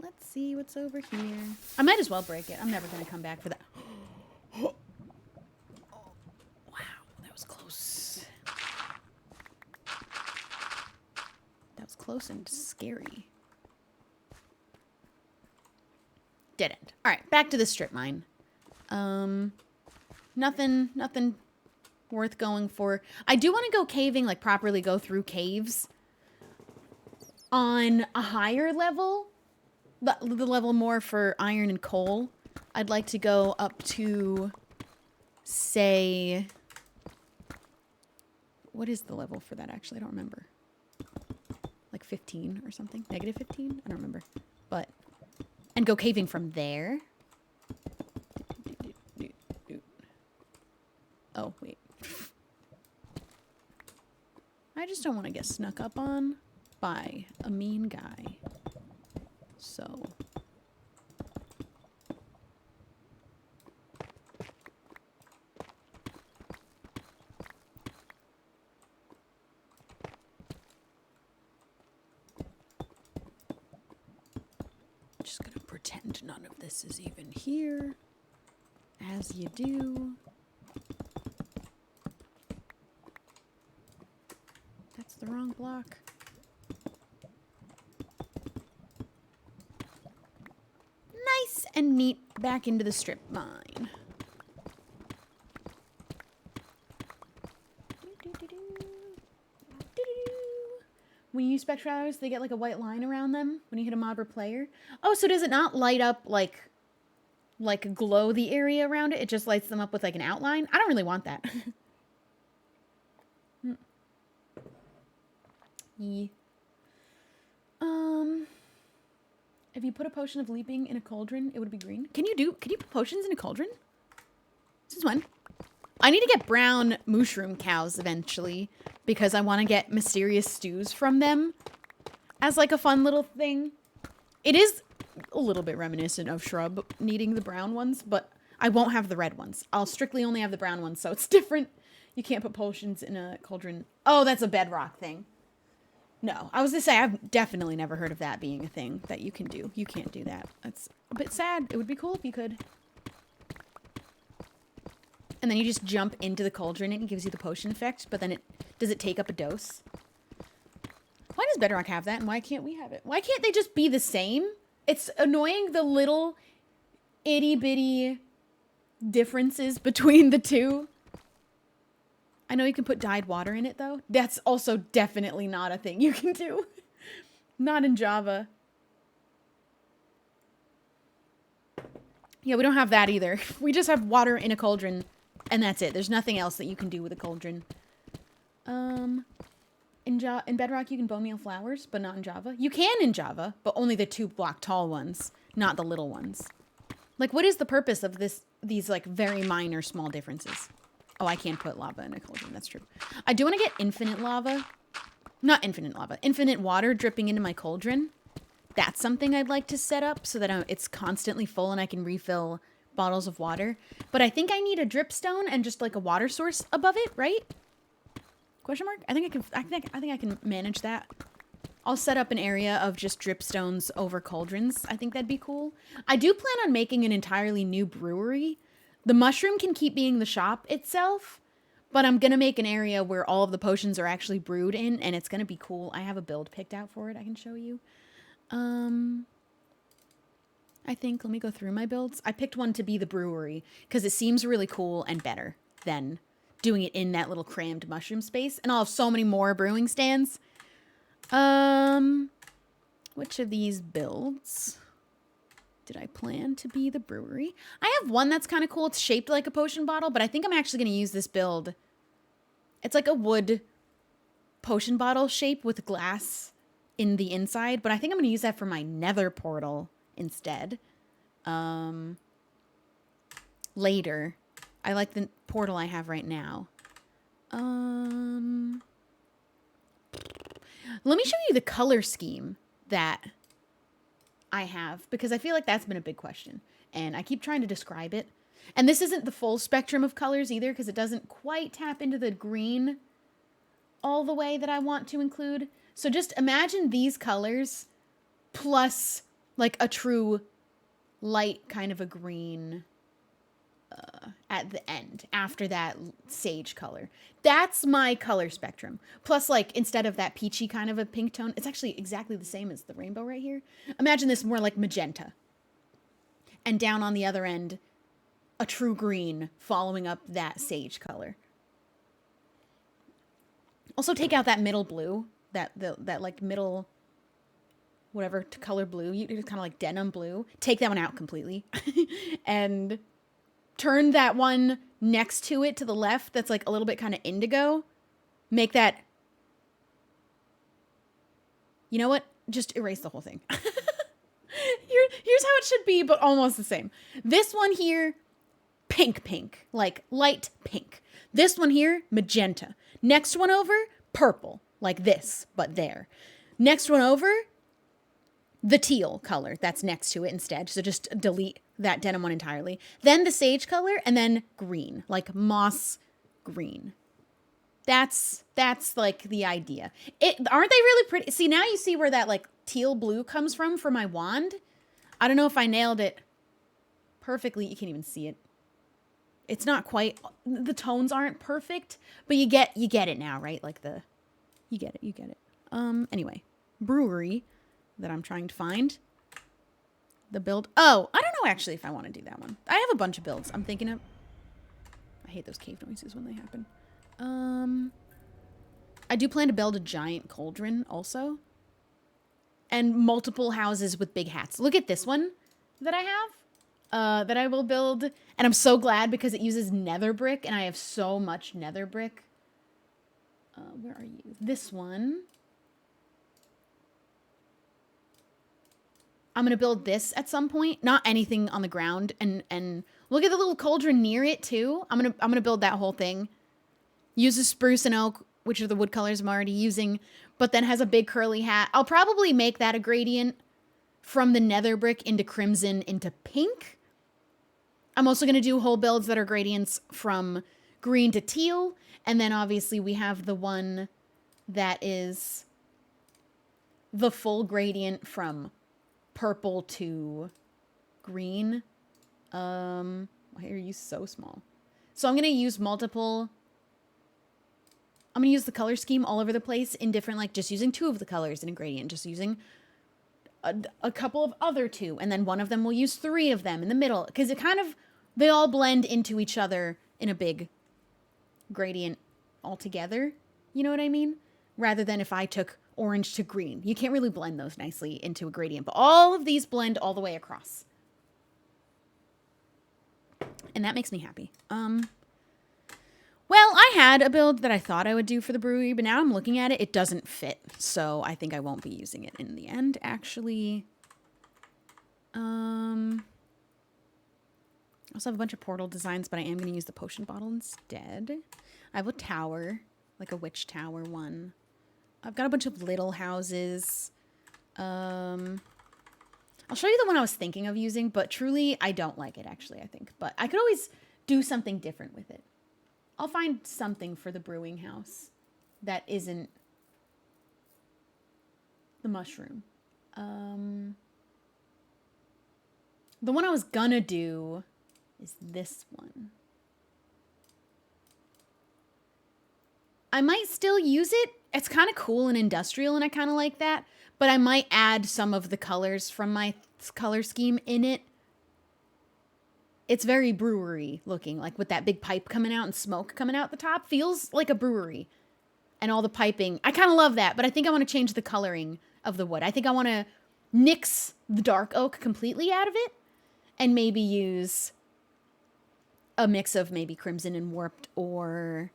Let's see what's over here. I might as well break it. I'm never going to come back for that. Oh, wow, that was close. That was close and scary. Dead end. All right, back to the strip mine. Nothing worth going for. I do want to go caving, like properly go through caves on a higher level. The level more for iron and coal. I'd like to go up to, say, what is the level for that actually? I don't remember. Like 15 or something? Negative 15? I don't remember. But, and go caving from there. Oh, wait. I just don't want to get snuck up on by a mean guy. So. pretend none of this is even here. As you do. That's the wrong block. Nice and neat back into the strip mine. When you use spectral arrows, they get like a white line around them when you hit a mob or player. Oh, so does it not light up like glow the area around it? It just lights them up with like an outline? I don't really want that. Yeah. If you put a potion of leaping in a cauldron, it would be green. Can you put potions in a cauldron? Since when? I need to get brown mushroom cows eventually because I want to get mysterious stews from them as like a fun little thing. It is a little bit reminiscent of Shrub needing the brown ones, but I won't have the red ones. I'll strictly only have the brown ones, so it's different. You can't put potions in a cauldron. Oh, that's a bedrock thing. No, I was gonna say, I've definitely never heard of that being a thing that you can do. You can't do that. That's a bit sad. It would be cool if you could. And then you just jump into the cauldron and it gives you the potion effect, but then does it take up a dose? Why does Bedrock have that and why can't we have it? Why can't they just be the same? It's annoying the little itty bitty differences between the two. I know you can put dyed water in it, though. That's also definitely not a thing you can do. Not in Java. Yeah, we don't have that either. We just have water in a cauldron, and that's it. There's nothing else that you can do with a cauldron. In Bedrock, you can bone meal flowers, but not in Java. You can in Java, but only the 2-block tall ones, not the little ones. Like, what is the purpose of these, like, very minor small differences? Oh, I can't put lava in a cauldron. That's true. I do want to get infinite lava. Not infinite lava. Infinite water dripping into my cauldron. That's something I'd like to set up so that it's constantly full and I can refill bottles of water. But I think I need a dripstone and just like a water source above it, right? Question mark? I think I can manage that. I'll set up an area of just dripstones over cauldrons. I think that'd be cool. I do plan on making an entirely new brewery. The mushroom can keep being the shop itself, but I'm going to make an area where all of the potions are actually brewed in, and it's going to be cool. I have a build picked out for it I can show you. I think, let me go through my builds. I picked one to be the brewery because it seems really cool and better than doing it in that little crammed mushroom space. And I'll have so many more brewing stands. Which of these builds did I plan to be the brewery? I have one that's kind of cool. It's shaped like a potion bottle, but I think I'm actually going to use this build. It's like a wood potion bottle shape with glass in the inside, but I think I'm going to use that for my nether portal instead. Later. I like the portal I have right now. Let me show you the color scheme that I have, because I feel like that's been a big question and I keep trying to describe it. And this isn't the full spectrum of colors either, because it doesn't quite tap into the green all the way that I want to include. So just imagine these colors plus like a true light kind of a green at the end after that sage color. That's my color spectrum. Plus, like, instead of that peachy kind of a pink tone, it's actually exactly the same as the rainbow right here. Imagine this more like magenta. And down on the other end, a true green following up that sage color. Also take out that middle blue, that like middle whatever color blue. It's kind of like denim blue. Take that one out completely. And turn that one next to it to the left that's like a little bit kind of indigo. Make that... You know what? Just erase the whole thing. Here's how it should be, but almost the same. This one here, pink. Like light pink. This one here, magenta. Next one over, purple. Like this, but there. Next one over, the teal color that's next to it instead. So just delete that denim one entirely. Then the sage color, and then green, like moss green. That's like the idea. Aren't they really pretty? See, now you see where that like teal blue comes from for my wand. I don't know if I nailed it perfectly. You can't even see it. It's not quite, the tones aren't perfect, but you get it now, right? Like you get it. Anyway, brewery that I'm trying to find. The build. Oh, I don't know actually if I want to do that one. I have a bunch of builds I'm thinking of. I hate those cave noises when they happen. I do plan to build a giant cauldron also. And multiple houses with big hats. Look at this one that I have. That I will build. And I'm so glad because it uses nether brick. And I have so much nether brick. Where are you? This one. I'm going to build this at some point. Not anything on the ground. And look at the little cauldron near it too. I'm going to build that whole thing. Uses spruce and oak, which are the wood colors I'm already using. But then has a big curly hat. I'll probably make that a gradient from the nether brick into crimson into pink. I'm also going to do whole builds that are gradients from green to teal. And then obviously we have the one that is the full gradient from purple to green. Why are you so small? So I'm going to use multiple. I'm going to use the color scheme all over the place in different, like just using 2 of the colors in a gradient, just using a couple of other 2. And then one of them will use 3 of them in the middle. Because it kind of, they all blend into each other in a big gradient altogether. You know what I mean? Rather than if I took orange to green. You can't really blend those nicely into a gradient. But all of these blend all the way across. And that makes me happy. Well, I had a build that I thought I would do for the brewery, but now I'm looking at it, it doesn't fit. So I think I won't be using it in the end, actually. I also have a bunch of portal designs, but I am going to use the potion bottle instead. I have a tower, like a witch tower one. I've got a bunch of little houses. I'll show you the one I was thinking of using, but truly, I don't like it, actually, I think. But I could always do something different with it. I'll find something for the brewing house that isn't the mushroom. The one I was gonna do is this one. I might still use it. It's kind of cool and industrial, and I kind of like that. But I might add some of the colors from my color scheme in it. It's very brewery looking, like with that big pipe coming out and smoke coming out the top. Feels like a brewery. And all the piping. I kind of love that, but I think I want to change the coloring of the wood. I think I want to nix the dark oak completely out of it. And maybe use a mix of maybe crimson and warped, or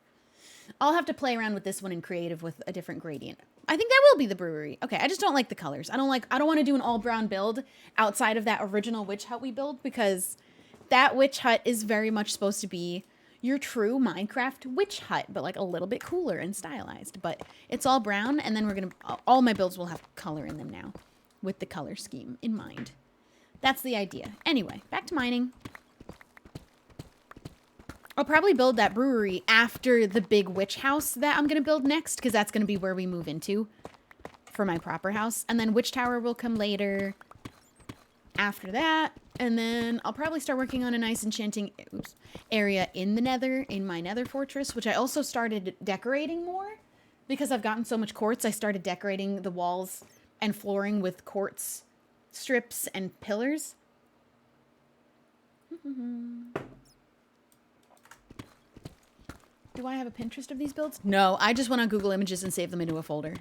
I'll have to play around with this one in creative with a different gradient. I think that will be the brewery. Okay, I just don't like the colors. I don't want to do an all brown build outside of that original witch hut we built, because that witch hut is very much supposed to be your true Minecraft witch hut, but like a little bit cooler and stylized. But it's all brown, and then all my builds will have color in them now with the color scheme in mind. That's the idea. Anyway, back to mining. I'll probably build that brewery after the big witch house that I'm going to build next, because that's going to be where we move into for my proper house. And then witch tower will come later after that. And then I'll probably start working on a nice enchanting area in the nether, in my nether fortress, which I also started decorating more because I've gotten so much quartz. I started decorating the walls and flooring with quartz strips and pillars. Do I have a Pinterest of these builds? No, I just went on Google Images and saved them into a folder.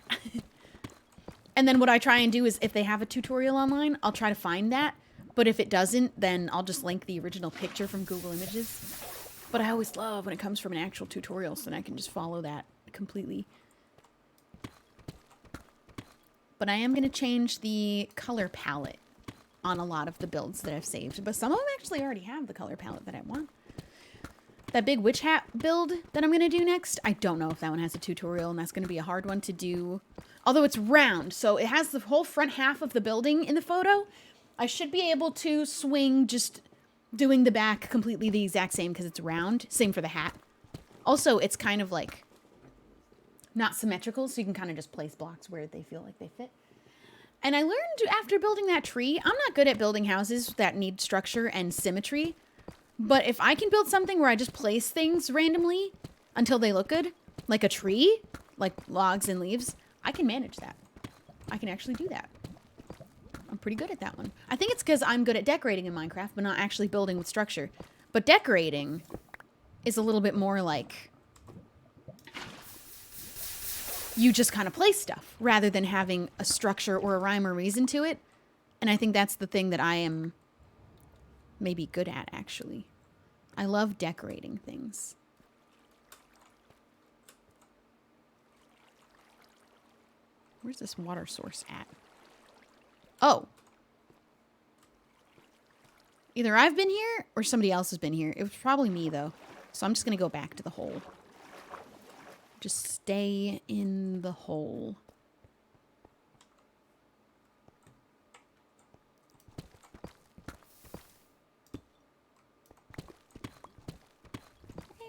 And then what I try and do is if they have a tutorial online, I'll try to find that. But if it doesn't, then I'll just link the original picture from Google Images. But I always love when it comes from an actual tutorial, so then I can just follow that completely. But I am going to change the color palette on a lot of the builds that I've saved. But some of them actually already have the color palette that I want. That big witch hat build that I'm going to do next, I don't know if that one has a tutorial, and that's going to be a hard one to do. Although it's round, so it has the whole front half of the building in the photo. I should be able to swing just doing the back completely the exact same because it's round. Same for the hat. Also, it's kind of like not symmetrical, so you can kind of just place blocks where they feel like they fit. And I learned after building that tree, I'm not good at building houses that need structure and symmetry. But if I can build something where I just place things randomly until they look good, like a tree, like logs and leaves, I can manage that. I can actually do that. I'm pretty good at that one. I think it's because I'm good at decorating in Minecraft, but not actually building with structure. But decorating is a little bit more like you just kind of place stuff rather than having a structure or a rhyme or reason to it. And I think that's the thing that I am maybe good at, actually. I love decorating things. Where's this water source at? Oh. Either I've been here or somebody else has been here. It was probably me, though. So I'm just going to go back to the hole. Just stay in the hole.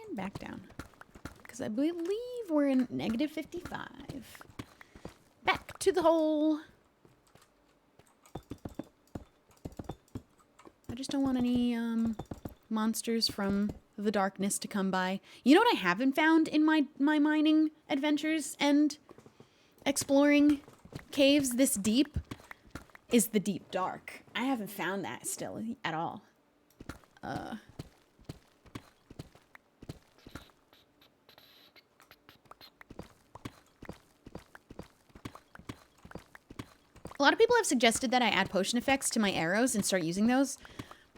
And back down. Because I believe we're in negative 55. Back to the hole. I just don't want any monsters from the darkness to come by. You know what I haven't found in my mining adventures and exploring caves this deep? Is the deep dark. I haven't found that still at all. A lot of people have suggested that I add potion effects to my arrows and start using those.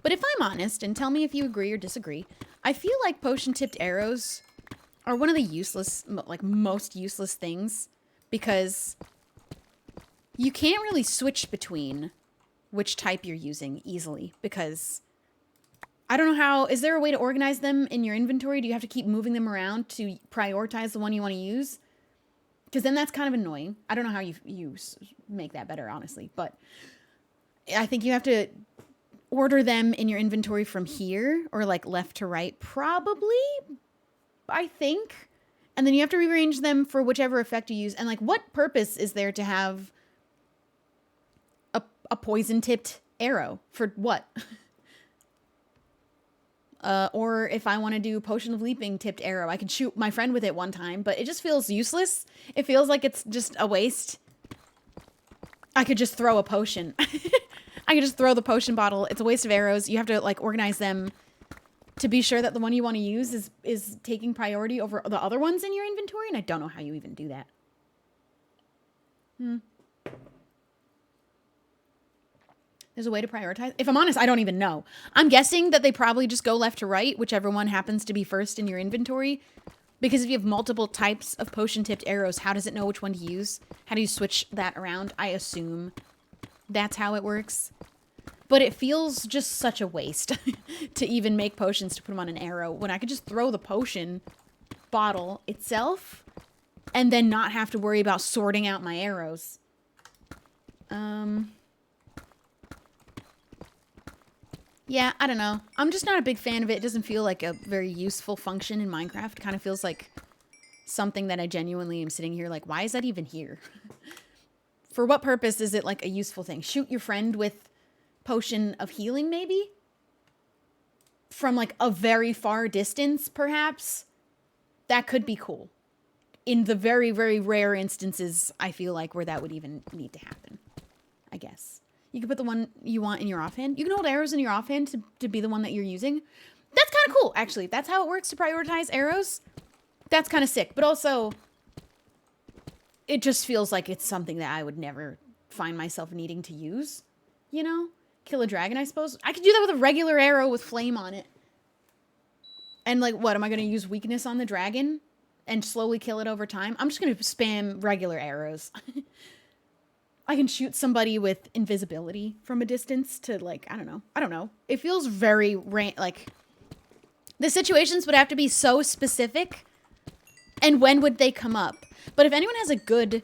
But if I'm honest, and tell me if you agree or disagree, I feel like potion-tipped arrows are one of the useless, like most useless things, because you can't really switch between which type you're using easily, because I don't know how, is there a way to organize them in your inventory? Do you have to keep moving them around to prioritize the one you want to use? Because then that's kind of annoying. I don't know how you make that better, honestly, but I think you have to order them in your inventory from here, or like left to right, probably, I think. And then you have to rearrange them for whichever effect you use. And like, what purpose is there to have a poison-tipped arrow? For what? Or if I want to do Potion of Leaping tipped arrow, I could shoot my friend with it one time, but it just feels useless. It feels like it's just a waste. I could just throw a potion. I could just throw the potion bottle. It's a waste of arrows. You have to like organize them to be sure that the one you want to use is taking priority over the other ones in your inventory, and I don't know how you even do that. There's a way to prioritize. If I'm honest, I don't even know. I'm guessing that they probably just go left to right, whichever one happens to be first in your inventory. Because if you have multiple types of potion-tipped arrows, how does it know which one to use? How do you switch that around? I assume that's how it works. But it feels just such a waste to even make potions to put them on an arrow when I could just throw the potion bottle itself and then not have to worry about sorting out my arrows. Yeah, I don't know. I'm just not a big fan of it. It doesn't feel like a very useful function in Minecraft. It kind of feels like something that I genuinely am sitting here like, why is that even here? For what purpose is it like a useful thing? Shoot your friend with potion of healing, maybe? From like a very far distance, perhaps? That could be cool. In the very, very rare instances, I feel like, where that would even need to happen. I guess. You can put the one you want in your offhand. You can hold arrows in your offhand to be the one that you're using. That's kind of cool, actually. That's how it works to prioritize arrows. That's kind of sick. But also, it just feels like it's something that I would never find myself needing to use. You know? Kill a dragon, I suppose. I could do that with a regular arrow with flame on it. And like, what? Am I going to use weakness on the dragon and slowly kill it over time? I'm just going to spam regular arrows. I can shoot somebody with invisibility from a distance to, like, I don't know. It feels very, like, the situations would have to be so specific. And when would they come up? But if anyone has a good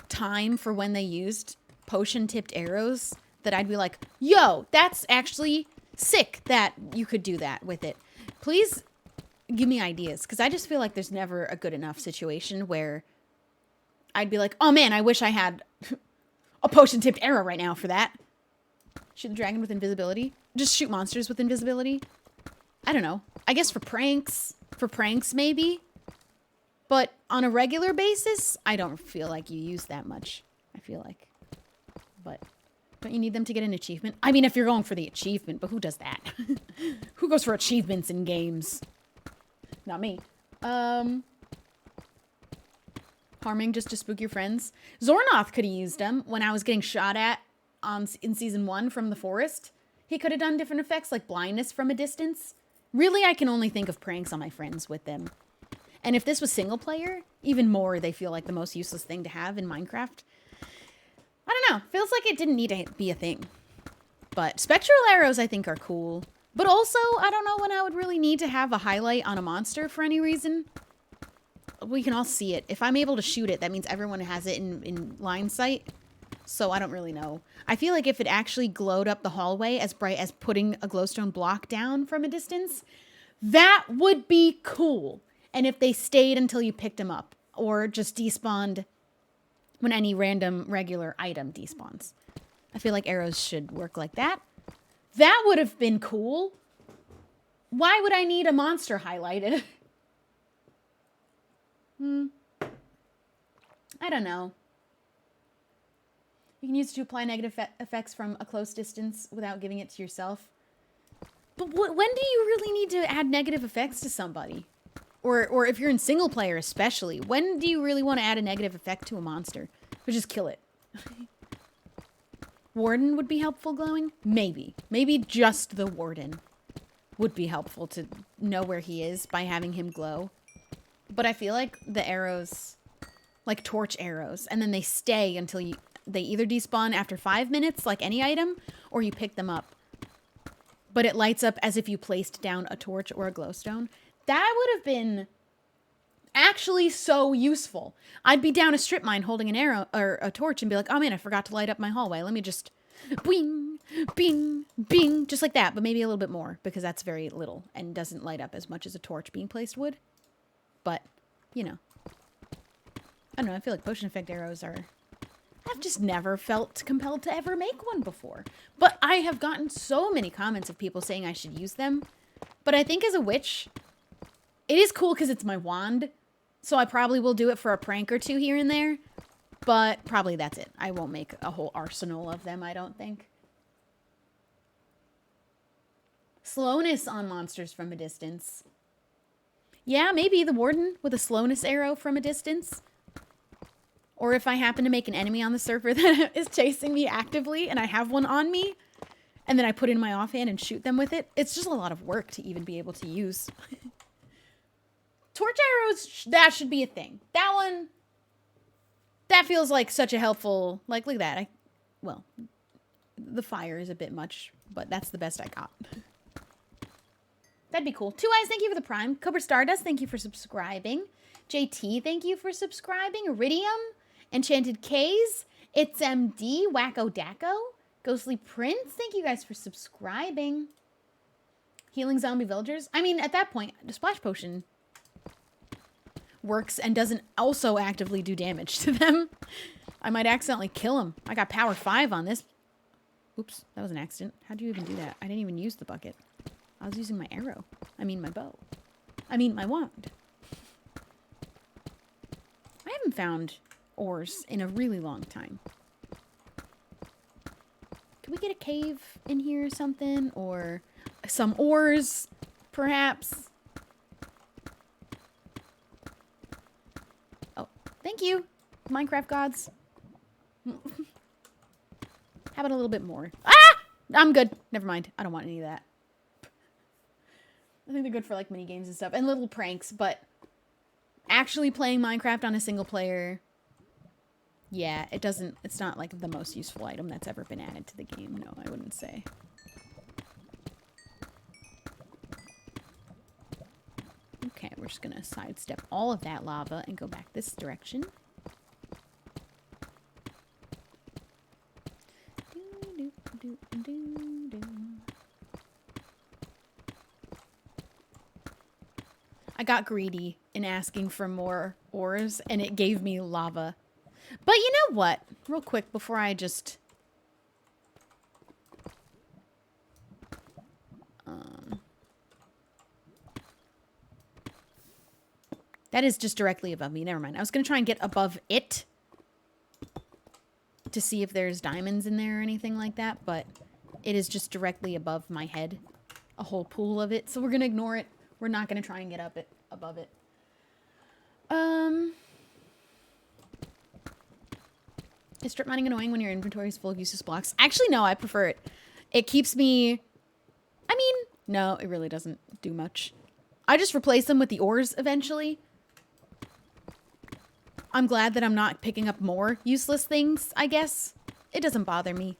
time for when they used potion-tipped arrows, that I'd be like, yo, that's actually sick that you could do that with it. Please give me ideas, because I just feel like there's never a good enough situation where I'd be like, oh man, I wish I had a potion-tipped arrow right now for that. Shoot the dragon with invisibility. Just shoot monsters with invisibility. I don't know. I guess for pranks. For pranks, maybe. But on a regular basis, I don't feel like you use that much. I feel like. But don't you need them to get an achievement? I mean, if you're going for the achievement, but who does that? Who goes for achievements in games? Not me. Harming just to spook your friends. Zornoth could have used them when I was getting shot at in season 1 from the forest. He could have done different effects like blindness from a distance. Really, I can only think of pranks on my friends with them. And if this was single player, even more they feel like the most useless thing to have in Minecraft. I don't know. Feels like it didn't need to be a thing. But spectral arrows I think are cool. But also, I don't know when I would really need to have a highlight on a monster for any reason. We can all see it. If I'm able to shoot it, that means everyone has it in line sight. So I don't really know. I feel like if it actually glowed up the hallway as bright as putting a glowstone block down from a distance, that would be cool. And if they stayed until you picked them up, or just despawned when any random regular item despawns. I feel like arrows should work like that. That would have been cool. Why would I need a monster highlighted? I don't know. You can use it to apply negative effects from a close distance without giving it to yourself. But when do you really need to add negative effects to somebody? Or if you're in single player especially, when do you really want to add a negative effect to a monster? Or just kill it? Warden would be helpful glowing? Maybe. Maybe just the warden would be helpful to know where he is by having him glow. But I feel like the arrows, like torch arrows, and then they stay until they either despawn after 5 minutes, like any item, or you pick them up. But it lights up as if you placed down a torch or a glowstone. That would have been actually so useful. I'd be down a strip mine holding an arrow or a torch and be like, oh man, I forgot to light up my hallway. Let me just bing, bing, bing, just like that, but maybe a little bit more because that's very little and doesn't light up as much as a torch being placed would. But, you know, I don't know. I feel like potion effect arrows are... I've just never felt compelled to ever make one before. But I have gotten so many comments of people saying I should use them. But I think as a witch, it is cool because it's my wand. So I probably will do it for a prank or two here and there. But probably that's it. I won't make a whole arsenal of them, I don't think. Slowness on monsters from a distance. Yeah, maybe the warden with a slowness arrow from a distance. Or if I happen to make an enemy on the server that is chasing me actively and I have one on me, and then I put it in my offhand and shoot them with it. It's just a lot of work to even be able to use. Torch arrows, that should be a thing. That one, that feels like such a helpful, like, look at that. Well, the fire is a bit much, but that's the best I got. That'd be cool. Two Eyes, thank you for the Prime. Cobra Stardust, thank you for subscribing. JT, thank you for subscribing. Iridium, Enchanted K's, It's MD, Wacko Dacko, Ghostly Prince, thank you guys for subscribing. Healing Zombie Villagers. I mean, at that point, the Splash Potion works and doesn't also actively do damage to them. I might accidentally kill them. I got power 5 on this. Oops, that was an accident. How'd you even do that? I didn't even use the bucket. I was using my arrow. I mean, my bow. I mean, my wand. I haven't found ores in a really long time. Can we get a cave in here or something? Or some ores, perhaps? Oh, thank you, Minecraft gods. How about a little bit more? Ah! I'm good. Never mind. I don't want any of that. I think they're good for like mini games and stuff and little pranks, but actually playing Minecraft on a single player, yeah, it's not like the most useful item that's ever been added to the game. No, I wouldn't say. Okay, we're just gonna sidestep all of that lava and go back this direction. I got greedy in asking for more ores, and it gave me lava. But you know what? Real quick, before I just... that is just directly above me. Never mind. I was going to try and get above it to see if there's diamonds in there or anything like that, but it is just directly above my head. A whole pool of it. So we're going to ignore it. We're not going to try and get up it above it. Is strip mining annoying when your inventory is full of useless blocks? Actually, no, I prefer it. It keeps me... I mean, no, it really doesn't do much. I just replace them with the ores eventually. I'm glad that I'm not picking up more useless things, I guess. It doesn't bother me.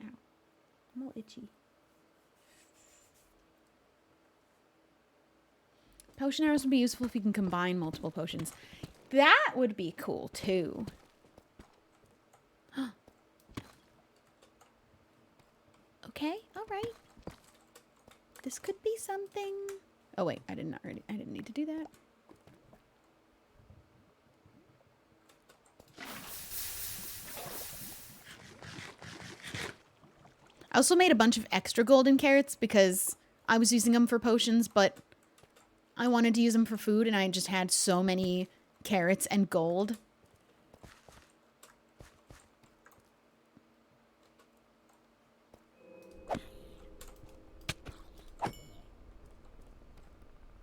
Ow. I'm all itchy. Potion arrows would be useful if you can combine multiple potions. That would be cool, too. Okay, all right. This could be something. Oh wait, I didn't need to do that. I also made a bunch of extra golden carrots because I was using them for potions, but I wanted to use them for food, and I just had so many carrots and gold.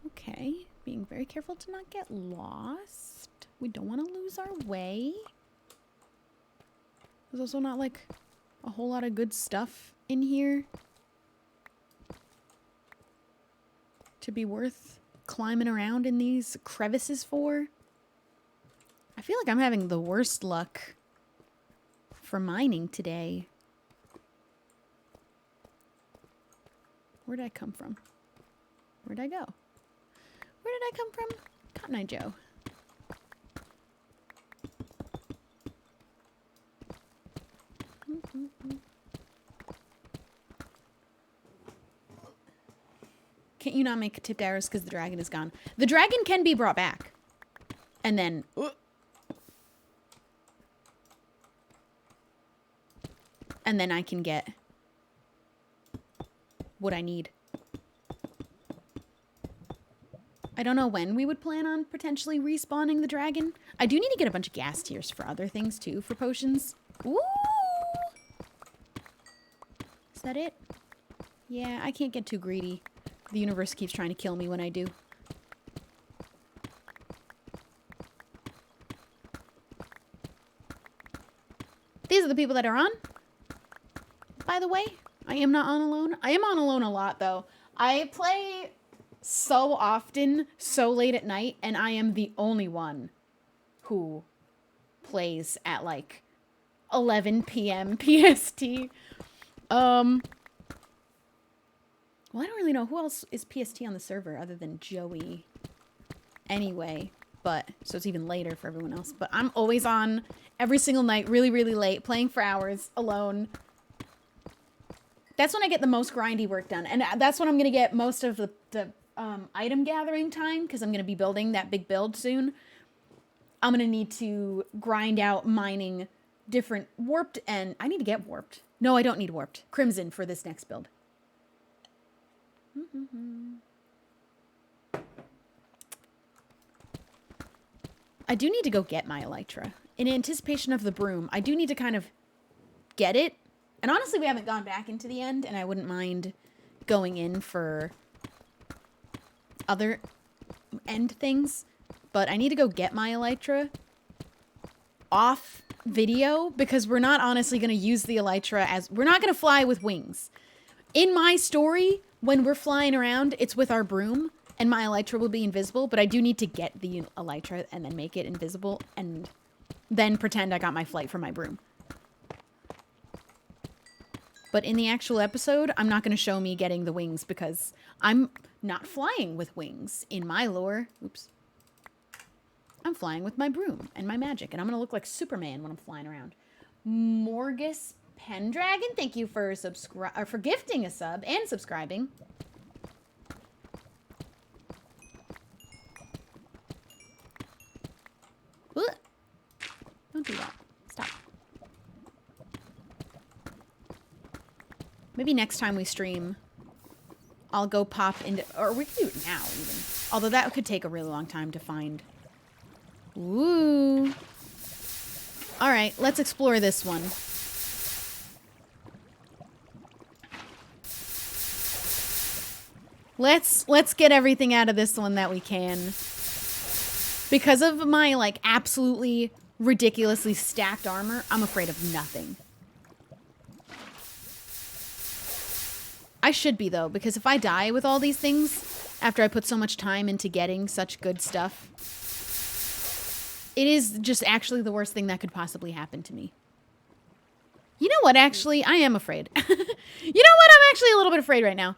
Okay, being very careful to not get lost. We don't want to lose our way. There's also not like a whole lot of good stuff in here to be worth climbing around in these crevices for. I feel like I'm having the worst luck for mining today. Where did I come from? Where did I go? Where did I come from? Cotton Eye Joe. Can't you not make tipped arrows because the dragon is gone? The dragon can be brought back. And then... and then I can get what I need. I don't know when we would plan on potentially respawning the dragon. I do need to get a bunch of gas tiers for other things too, for potions. Ooh! Is that it? Yeah, I can't get too greedy. The universe keeps trying to kill me when I do. These are the people that are on. By the way, I am not on alone. I am on alone a lot, though. I play so often, so late at night, and I am the only one who plays at, like, 11 p.m. PST. Well, I don't really know who else is PST on the server other than Joey. Anyway, but so it's even later for everyone else. But I'm always on every single night, really, really late, playing for hours alone. That's when I get the most grindy work done, and that's when I'm gonna get most of the item gathering time because I'm gonna be building that big build soon. I'm gonna need to grind out mining different warped, and I need to get warped. No, I don't need warped. Crimson for this next build. I do need to go get my elytra. In anticipation of the broom, I do need to kind of get it. And honestly, we haven't gone back into the end, and I wouldn't mind going in for other end things. But I need to go get my elytra off video because we're not honestly going to use the elytra as... we're not going to fly with wings. In my story, when we're flying around, it's with our broom, and my elytra will be invisible, but I do need to get the elytra and then make it invisible, and then pretend I got my flight from my broom. But in the actual episode, I'm not going to show me getting the wings because I'm not flying with wings in my lore. Oops. I'm flying with my broom and my magic, and I'm going to look like Superman when I'm flying around. Morgus Pendragon, thank you for gifting a sub and subscribing. Maybe next time we stream, I'll go pop into... Or we can do it now, even. Although that could take a really long time to find. Woo! Alright, let's explore this one. Let's get everything out of this one that we can. Because of my, like, absolutely ridiculously stacked armor, I'm afraid of nothing. I should be, though, because if I die with all these things, after I put so much time into getting such good stuff, it is just actually the worst thing that could possibly happen to me. You know what, actually? I am afraid. You know what? I'm actually a little bit afraid right now.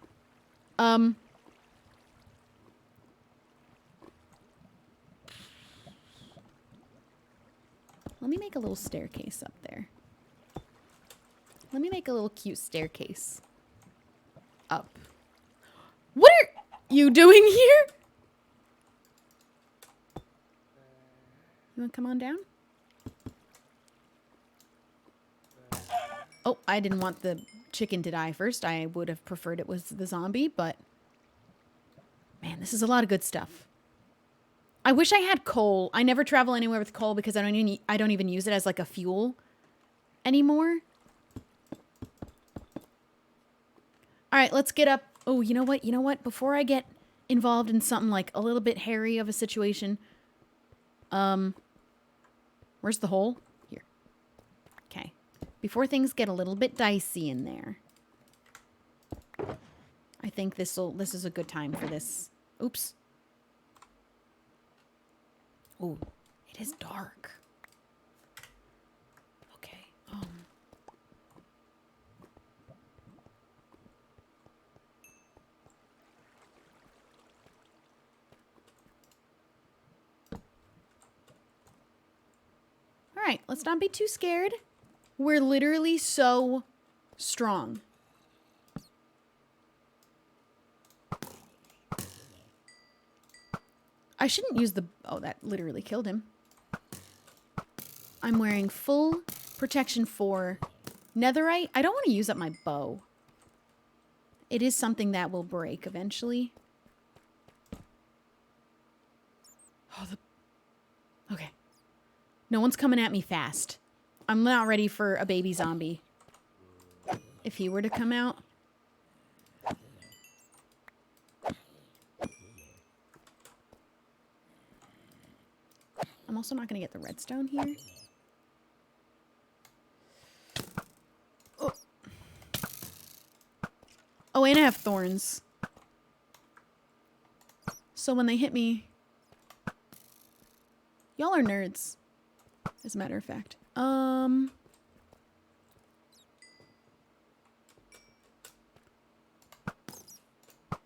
Let me make a little staircase up there. Let me make a little cute staircase. Up. What are you doing here? You want to come on down? Oh, I didn't want the chicken to die first. I would have preferred it was the zombie, but... Man, this is a lot of good stuff. I wish I had coal. I never travel anywhere with coal because I don't even use it as like a fuel anymore. All right, let's get up. Oh, you know what? You know what? Before I get involved in something like a little bit hairy of a situation, where's the hole? Here. Okay. Before things get a little bit dicey in there, I think this is a good time for this. Oops. Oh, it is dark. Okay. All right, let's not be too scared. We're literally so strong. I shouldn't use the... Oh, that literally killed him. I'm wearing full protection for netherite. I don't want to use up my bow. It is something that will break eventually. Oh, okay. No one's coming at me fast. I'm not ready for a baby zombie. If he were to come out. I'm also not going to get the redstone here. Oh. Oh, and I have thorns. So when they hit me... Y'all are nerds. As a matter of fact. I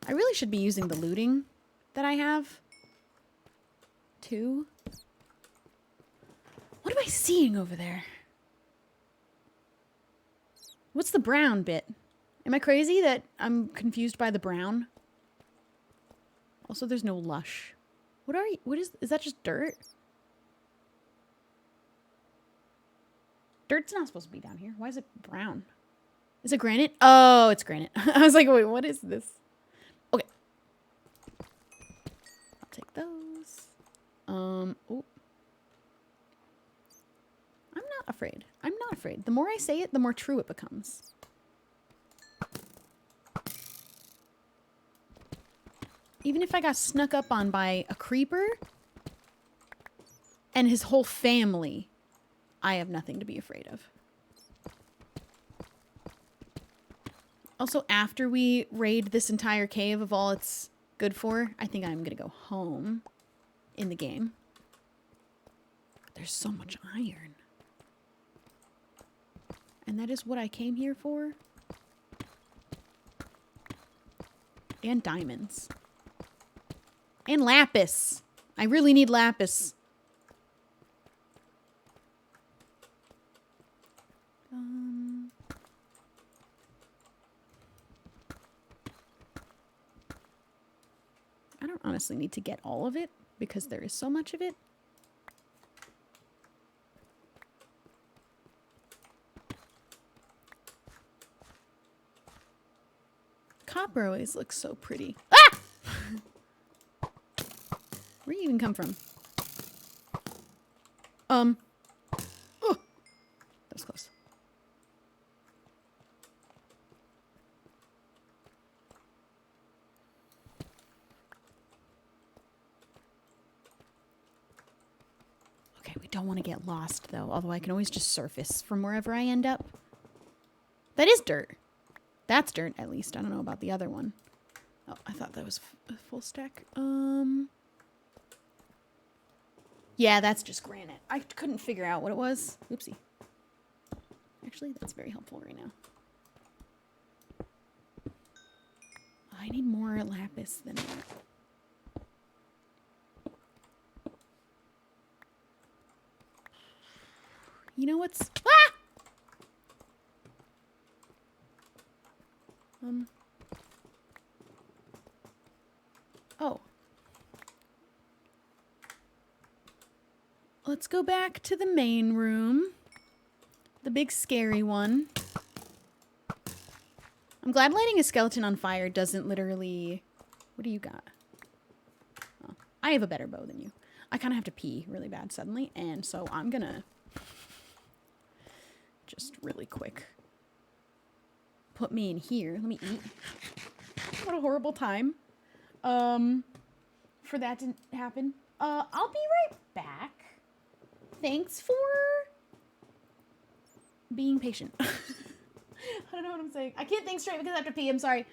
really should be using the looting that I have. Too. What am I seeing over there? What's the brown bit? Am I crazy that I'm confused by the brown? Also, there's no lush. What are you? What is that just dirt? Dirt's not supposed to be down here. Why is it brown? Is it granite? Oh, it's granite. I was like, wait, what is this? Okay. I'll take those. Oh. I'm not afraid. I'm not afraid. The more I say it, the more true it becomes. Even if I got snuck up on by a creeper and his whole family, I have nothing to be afraid of. Also, after we raid this entire cave of all it's good for, I think I'm going to go home in the game. There's so much iron. And that is what I came here for. And diamonds. And lapis. I really need lapis. I don't honestly need to get all of it because there is so much of it. copper always looks so pretty. Ah! Where do you even come from? Oh, that was close. Okay, we don't want to get lost though, although I can always just surface from wherever I end up. That is dirt. That's dirt, at least. I don't know about the other one. Oh, I thought that was a full stack. Yeah, that's just granite. I couldn't figure out what it was. Oopsie. Actually, that's very helpful right now. I need more lapis than that. You know what's... Ah! Oh. Let's go back to the main room. The big scary one. I'm glad lighting a skeleton on fire doesn't literally... What do you got? Oh, I have a better bow than you. I kind of have to pee really bad suddenly, and so I'm gonna... Just really quick. Put me in here. Let me eat. What a horrible time. For that to happen. I'll be right back. Thanks for being patient. I don't know what I'm saying. I can't think straight because I have to pee. I'm sorry.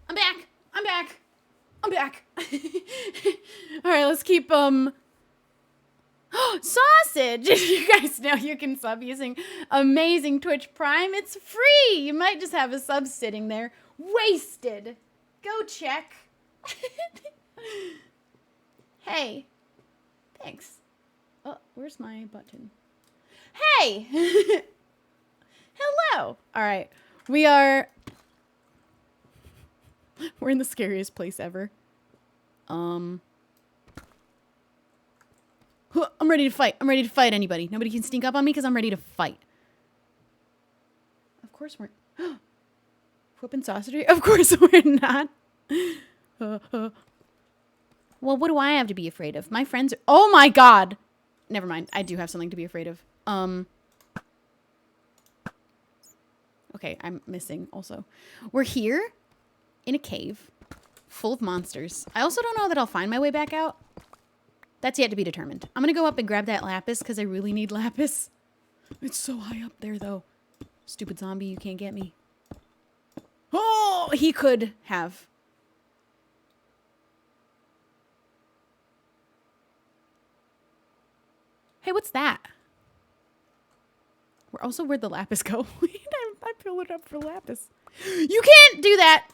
I'm back. I'm back. I'm back. All right, let's keep, sausage! You guys know you can sub using amazing Twitch Prime. It's free. You might just have a sub sitting there wasted. Go check. Hey. Thanks. Oh, where's my button? Hey! Hello. All right. We're in the scariest place ever. I'm ready to fight. I'm ready to fight anybody. Nobody can sneak up on me because I'm ready to fight. Of course we're... Whooping sausagery? Of course we're not. Well, what do I have to be afraid of? My friends are... Oh my god! Never mind. I do have something to be afraid of. Okay, I'm missing also. We're here in a cave full of monsters. I also don't know that I'll find my way back out. That's yet to be determined. I'm going to go up and grab that lapis because I really need lapis. It's so high up there, though. Stupid zombie, you can't get me. Oh, he could have. Hey, what's that? Where'd the lapis go? I filled it up for lapis. You can't do that!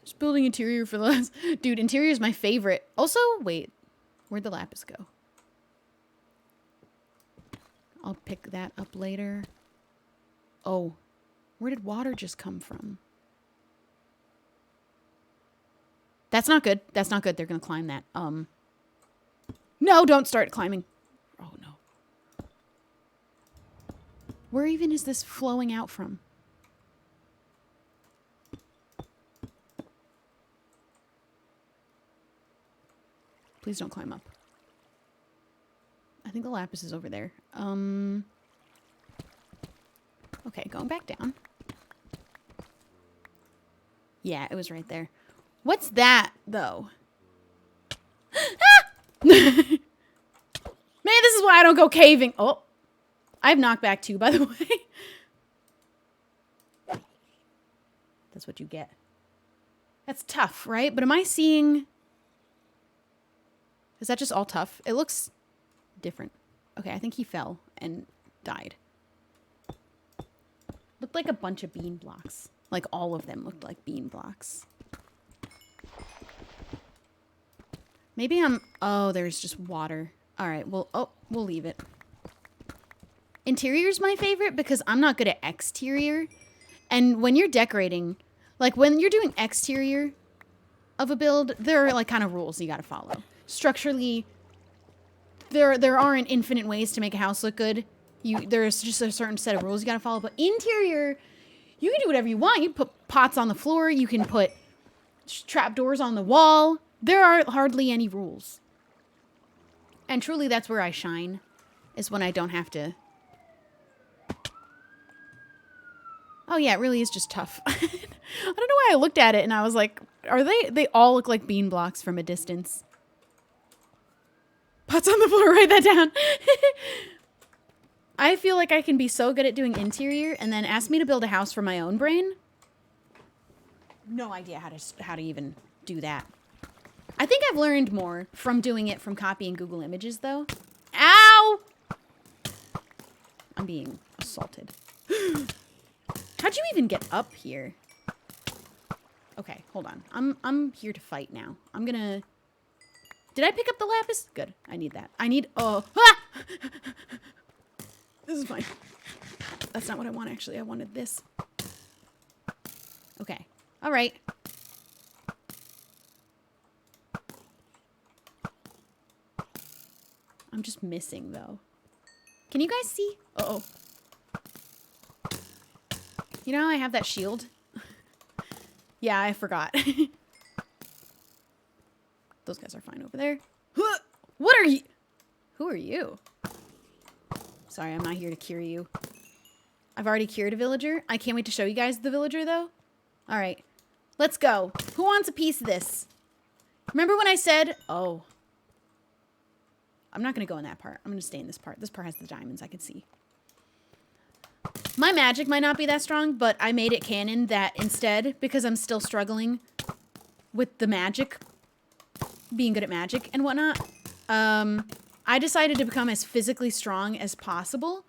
Just building interior for the last... Dude, interior is my favorite. Also, wait. Where'd the lapis go? I'll pick that up later. Oh. Where did water just come from? That's not good. That's not good. They're gonna climb that. No, don't start climbing. Oh, no. Where even is this flowing out from? Please don't climb up. I think the lapis is over there. Okay, going back down. Yeah, it was right there. What's that, though? Ah! Man, this is why I don't go caving. Oh, I have knockback too, by the way. That's what you get. That's tough, right? But am I seeing... Is that just all tough? It looks different. Okay, I think he fell and died. Looked like a bunch of bean blocks. Like all of them looked like bean blocks. Maybe I'm... Oh, there's just water. All right, well, oh, we'll leave it. Interior's my favorite because I'm not good at exterior. And when you're decorating, like when you're doing exterior of a build, there are like kind of rules you gotta follow. Structurally, there aren't infinite ways to make a house look good. There's just a certain set of rules you gotta follow. But interior, you can do whatever you want. You can put pots on the floor. You can put trapdoors on the wall. There are hardly any rules. And truly, that's where I shine, is when I don't have to... Oh, yeah, it really is just tough. I don't know why I looked at it and I was like, are they all look like bean blocks from a distance. Pots on the floor, write that down. I feel like I can be so good at doing interior and then ask me to build a house for my own brain. No idea how to even do that. I think I've learned more from doing it from copying Google Images, though. Ow! I'm being assaulted. How'd you even get up here? Okay, hold on. I'm here to fight now. I'm gonna... Did I pick up the lapis? Good. I need that. I need... Oh. Ah! This is fine. That's not what I want, actually. I wanted this. Okay. All right. I'm just missing, though. Can you guys see? Uh-oh. You know how I have that shield? Yeah, I forgot. Those guys are fine over there. What are you? Who are you? Sorry, I'm not here to cure you. I've already cured a villager. I can't wait to show you guys the villager, though. All right. Let's go. Who wants a piece of this? Remember when I said... Oh. I'm not going to go in that part. I'm going to stay in this part. This part has the diamonds I can see. My magic might not be that strong, but I made it canon that instead, because I'm still struggling with the magic, being good at magic and whatnot, I decided to become as physically strong as possible.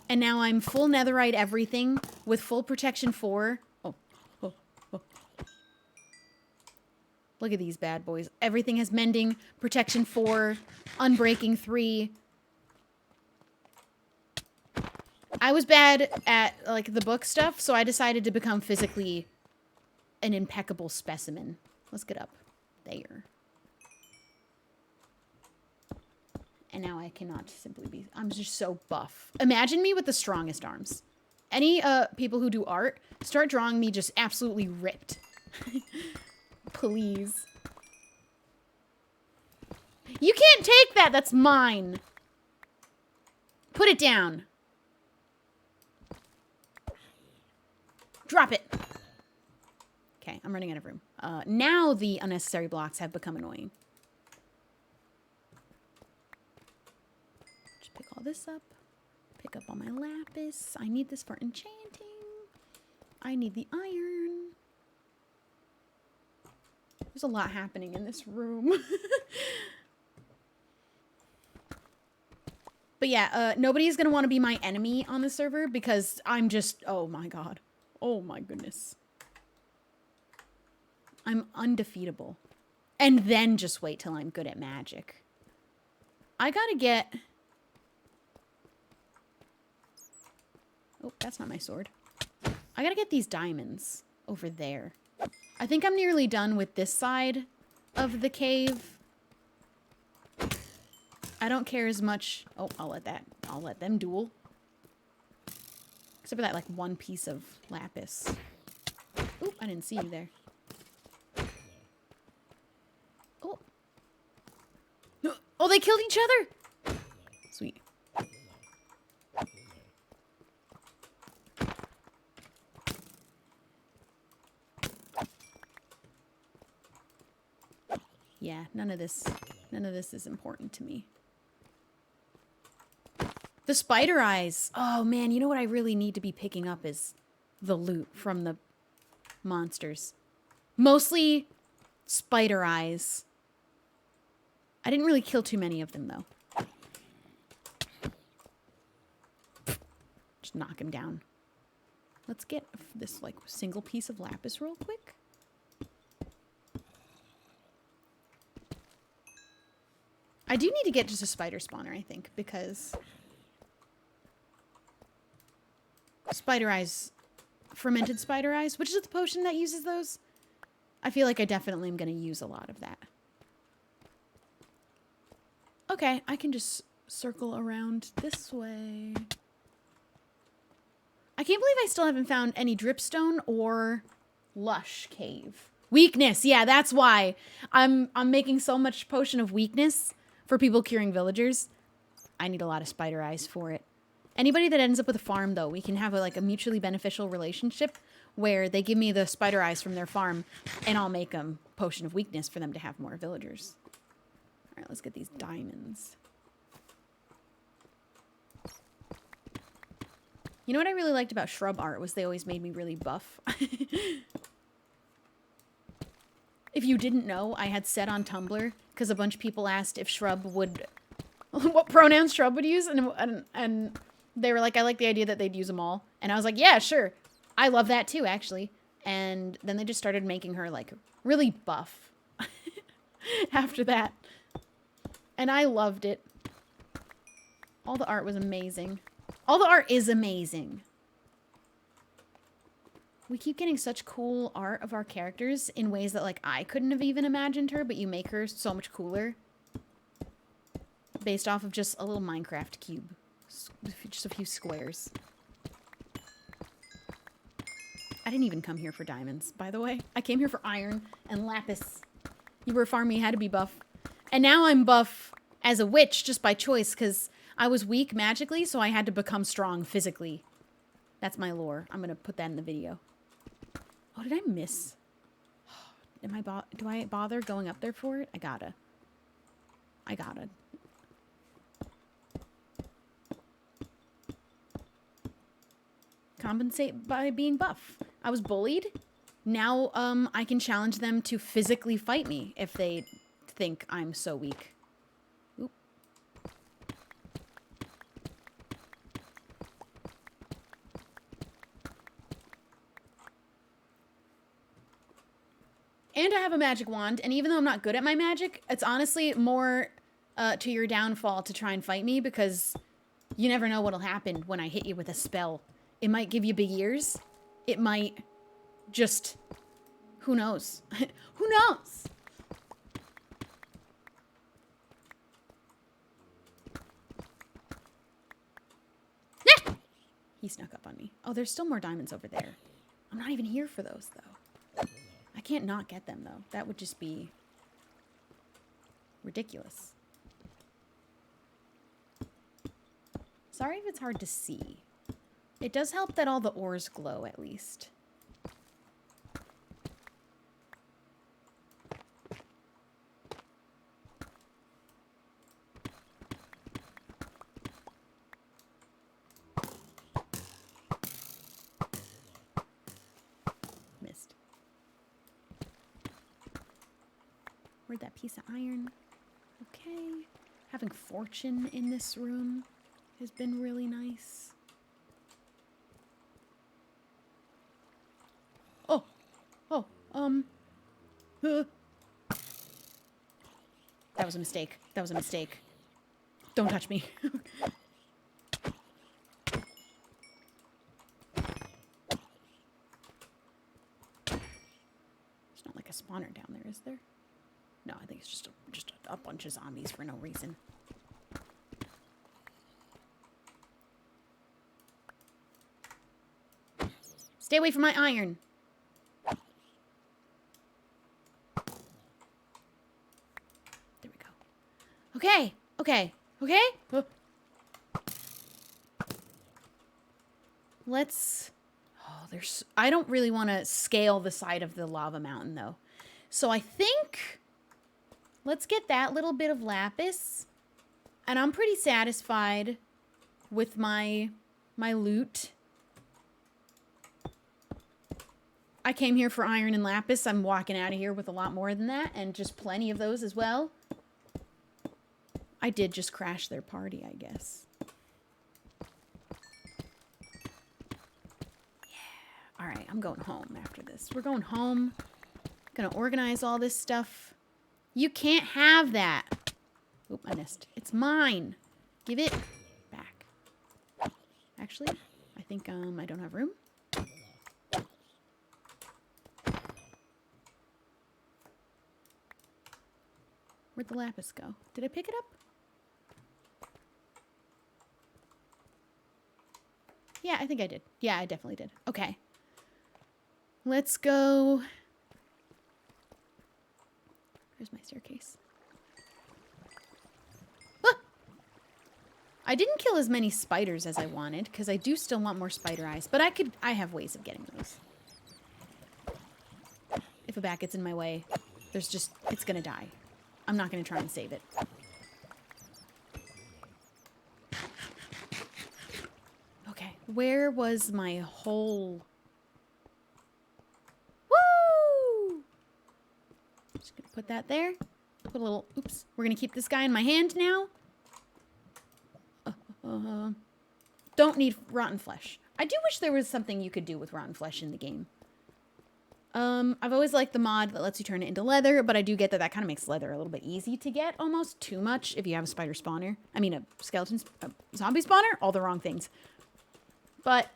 And now I'm full netherite everything with full protection 4. Oh. Look at these bad boys. Everything has mending, protection 4, unbreaking 3. I was bad at, like, the book stuff, so I decided to become physically an impeccable specimen. Let's get up there. And now I cannot simply be... I'm just so buff. Imagine me with the strongest arms. Any people who do art, start drawing me just absolutely ripped. Please. You can't take that! That's mine! Put it down. Drop it. Okay, I'm running out of room. Now the unnecessary blocks have become annoying. Just pick all this up. Pick up all my lapis. I need this for enchanting. I need the iron. There's a lot happening in this room. But yeah, nobody's gonna want to be my enemy on the server because I'm just, oh my god. Oh my goodness. I'm undefeatable. And then just wait till I'm good at magic. I gotta get... Oh, that's not my sword. I gotta get these diamonds over there. I think I'm nearly done with this side of the cave. I don't care as much. Oh, I'll let them duel. Except for that, like, one piece of lapis. Oop, I didn't see you there. Oh. Oh, they killed each other! Sweet. Yeah, none of this is important to me. The spider eyes. Oh man, you know what I really need to be picking up is the loot from the monsters. Mostly spider eyes. I didn't really kill too many of them though. Just knock him down. Let's get this like single piece of lapis real quick. I do need to get just a spider spawner, I think, because spider eyes, fermented spider eyes, which is the potion that uses those. I feel like I definitely am going to use a lot of that. Okay, I can just circle around this way. I can't believe I still haven't found any dripstone or lush cave. Weakness, yeah, that's why. I'm making so much potion of weakness for people curing villagers. I need a lot of spider eyes for it. Anybody that ends up with a farm, though, we can have a mutually beneficial relationship where they give me the spider eyes from their farm, and I'll make them potion of weakness for them to have more villagers. All right, let's get these diamonds. You know what I really liked about shrub art was they always made me really buff. If you didn't know, I had said on Tumblr, because a bunch of people asked if shrub would... what pronouns shrub would use, and they were like, I like the idea that they'd use them all. And I was like, yeah, sure. I love that too, actually. And then they just started making her, like, really buff after that. And I loved it. All the art was amazing. All the art is amazing. We keep getting such cool art of our characters in ways that, like, I couldn't have even imagined her, but you make her so much cooler. Based off of just a little Minecraft cube. Just a few squares. I didn't even come here for diamonds, by the way. I came here for iron and lapis. You were farming, you had to be buff. And now I'm buff as a witch just by choice, because I was weak magically, so I had to become strong physically. That's my lore. I'm going to put that in the video. Oh, did I miss? Do I bother going up there for it? I gotta. Compensate by being buff. I was bullied. Now, I can challenge them to physically fight me if they think I'm so weak. Oop. And I have a magic wand, and even though I'm not good at my magic, it's honestly more to your downfall to try and fight me, because you never know what'll happen when I hit you with a spell. It might give you big ears. It might just... Who knows? Who knows? Ah! He snuck up on me. Oh, there's still more diamonds over there. I'm not even here for those, though. I can't not get them, though. That would just be ridiculous. Sorry if it's hard to see. It does help that all the ores glow, at least. Missed. Where'd that piece of iron? Okay. Having fortune in this room. has been really nice. Oh, oh, that was a mistake. That was a mistake. Don't touch me. It's not like a spawner down there, is there? No, I think it's just a bunch of zombies for no reason. Stay away from my iron. There we go. Okay, okay, okay. Let's... Oh, there's... I don't really want to scale the side of the lava mountain, though. So I think... Let's get that little bit of lapis. And I'm pretty satisfied with my loot. I came here for iron and lapis. I'm walking out of here with a lot more than that, and just plenty of those as well. I did just crash their party, I guess. Yeah. All right, I'm going home after this. We're going home. Gonna organize all this stuff. You can't have that. Oop, I missed. It's mine. Give it back. Actually, I think I don't have room. Where'd the lapis go? Did I pick it up? Yeah, I think I did. Yeah, I definitely did. Okay. Let's go. There's my staircase. Ah! I didn't kill as many spiders as I wanted, because I do still want more spider eyes, but I have ways of getting those. If a bat gets in my way, it's gonna die. I'm not gonna try and save it. Okay, where was my hole? Woo! Just gonna put that there. Put a little, oops. We're gonna keep this guy in my hand now. Don't need rotten flesh. I do wish there was something you could do with rotten flesh in the game. I've always liked the mod that lets you turn it into leather, but I do get that kind of makes leather a little bit easy to get, almost too much if you have a spider spawner. I mean, a zombie spawner? All the wrong things. But,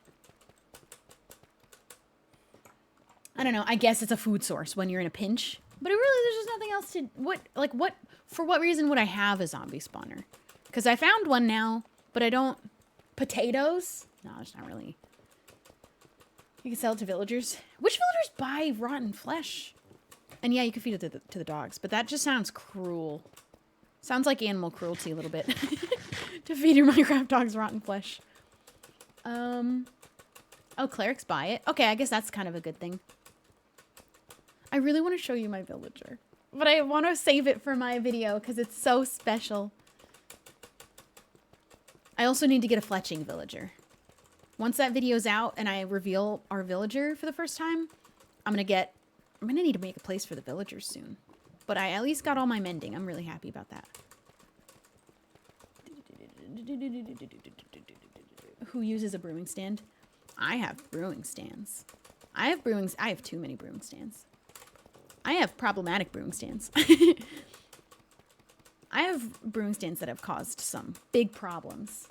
I don't know, I guess it's a food source when you're in a pinch. But it really, there's just nothing else to, for what reason would I have a zombie spawner? Because I found one now, but I don't, potatoes? No, it's not really. You can sell it to villagers. Which villagers buy rotten flesh? And yeah, you can feed it to the dogs, but that just sounds cruel. Sounds like animal cruelty a little bit. To feed your Minecraft dogs rotten flesh. Oh, clerics buy it. Okay, I guess that's kind of a good thing. I really want to show you my villager, but I want to save it for my video because it's so special. I also need to get a fletching villager. Once that video's out and I reveal our villager for the first time, I'm gonna need to make a place for the villagers soon. But I at least got all my mending. I'm really happy about that. Who uses a brewing stand? I have brewing stands. I have too many brewing stands. I have problematic brewing stands. I have brewing stands that have caused some big problems.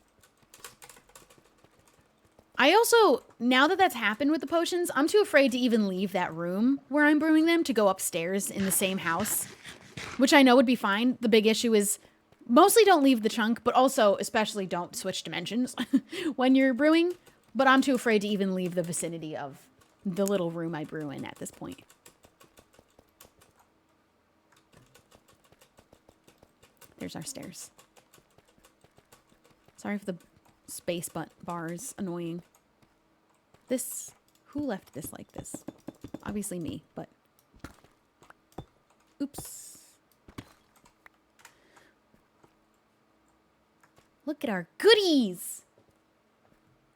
I also, now that that's happened with the potions, I'm too afraid to even leave that room where I'm brewing them to go upstairs in the same house, which I know would be fine. The big issue is mostly don't leave the chunk, but also especially don't switch dimensions when you're brewing. But I'm too afraid to even leave the vicinity of the little room I brew in at this point. There's our stairs. Sorry if the space bar is annoying. Who left this like this? Obviously me, but oops. Look at our goodies.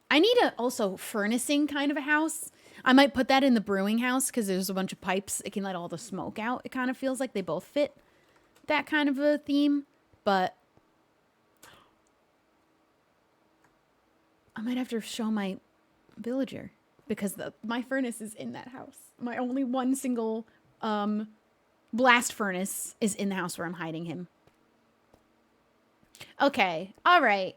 I need a also furnacing kind of a house. I might put that in the brewing house because there's a bunch of pipes. It can let all the smoke out. It kind of feels like they both fit that kind of a theme, but I might have to show my villager because my furnace is in that house. My only one single blast furnace is in the house where I'm hiding him. Okay. All right.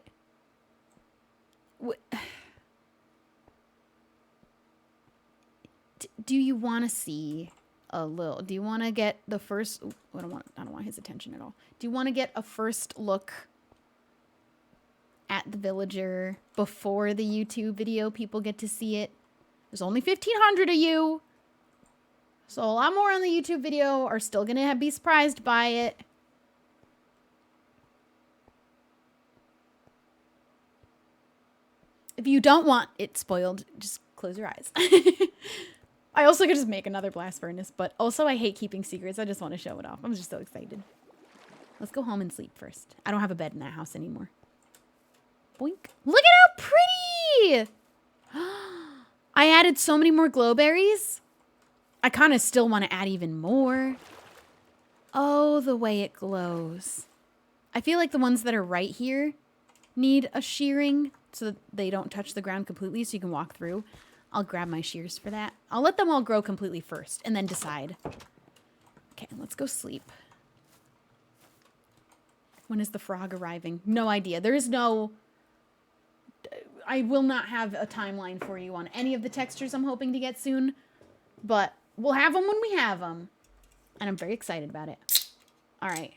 Do you want to see a little? Do you want to get the first? I don't want his attention at all. Do you want to get a first look at the villager before the YouTube video people get to see it? There's only 1,500 of you, so a lot more on the YouTube video are still gonna be surprised by it. If you don't want it spoiled, just close your eyes. I also could just make another blast furnace, but also I hate keeping secrets. I just want to show it off. I'm just so excited. Let's go home and sleep first. I don't have a bed in that house anymore. Boink. Look at how pretty! I added so many more glowberries. I kind of still want to add even more. Oh, the way it glows. I feel like the ones that are right here need a shearing so that they don't touch the ground completely so you can walk through. I'll grab my shears for that. I'll let them all grow completely first and then decide. Okay, let's go sleep. When is the frog arriving? No idea. There is no... I will not have a timeline for you on any of the textures I'm hoping to get soon. But we'll have them when we have them. And I'm very excited about it. All right.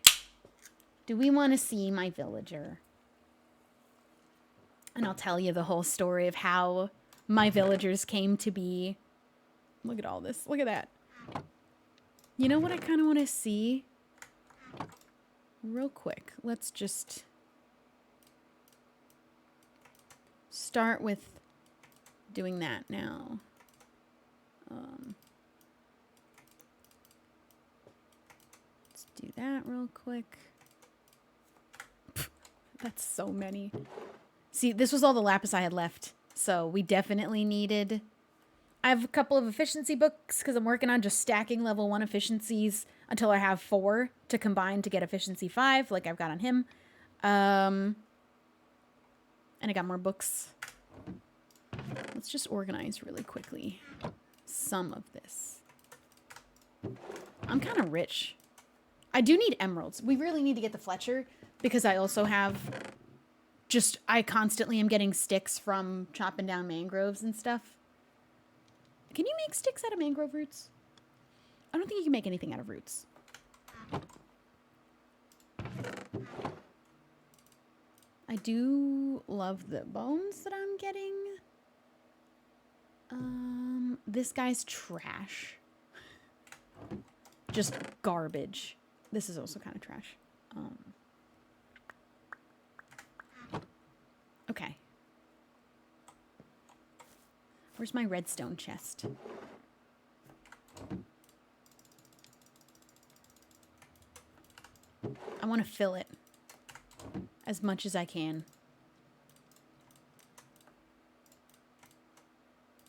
Do we want to see my villager? And I'll tell you the whole story of how my villagers came to be. Look at all this. Look at that. You know what I kind of want to see? Real quick. Let's just start with doing that now. Let's do that real quick. That's so many. See, this was all the lapis I had left. So we definitely needed... I have a couple of efficiency books because I'm working on just stacking level 1 efficiencies until I have 4 to combine to get efficiency 5 like I've got on him. And I got more books. Let's just organize really quickly some of this. I'm kind of rich. I do need emeralds. We really need to get the Fletcher because I also have... I constantly am getting sticks from chopping down mangroves and stuff. Can you make sticks out of mangrove roots? I don't think you can make anything out of roots. I do love the bones that I'm getting. This guy's trash. Just garbage. This is also kind of trash. Okay. Where's my redstone chest? I want to fill it as much as I can.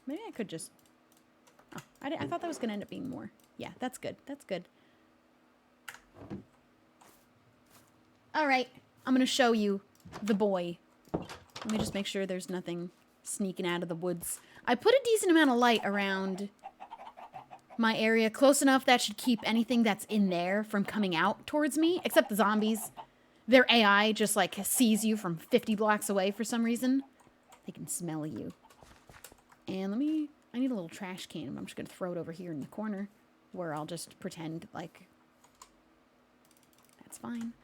Maybe I could just... Oh, I thought that was going to end up being more. Yeah, that's good. That's good. All right. I'm going to show you the boy. Let me just make sure there's nothing sneaking out of the woods. I put a decent amount of light around my area, close enough that should keep anything that's in there from coming out towards me, except the zombies. Their AI just, like, sees you from 50 blocks away for some reason. They can smell you. And I need a little trash can. I'm just going to throw it over here in the corner where I'll just pretend like that's fine.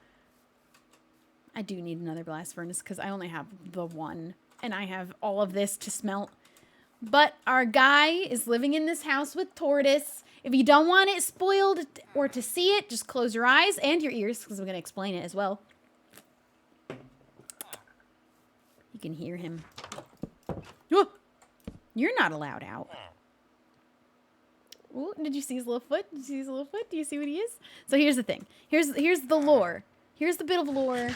I do need another blast furnace because I only have the one. And I have all of this to smelt. But our guy is living in this house with Tortoise. If you don't want it spoiled or to see it, just close your eyes and your ears because I'm going to explain it as well. You can hear him. Oh, you're not allowed out. Ooh, did you see his little foot? Did you see his little foot? Do you see what he is? So here's the thing. Here's the lore. Here's the bit of lore.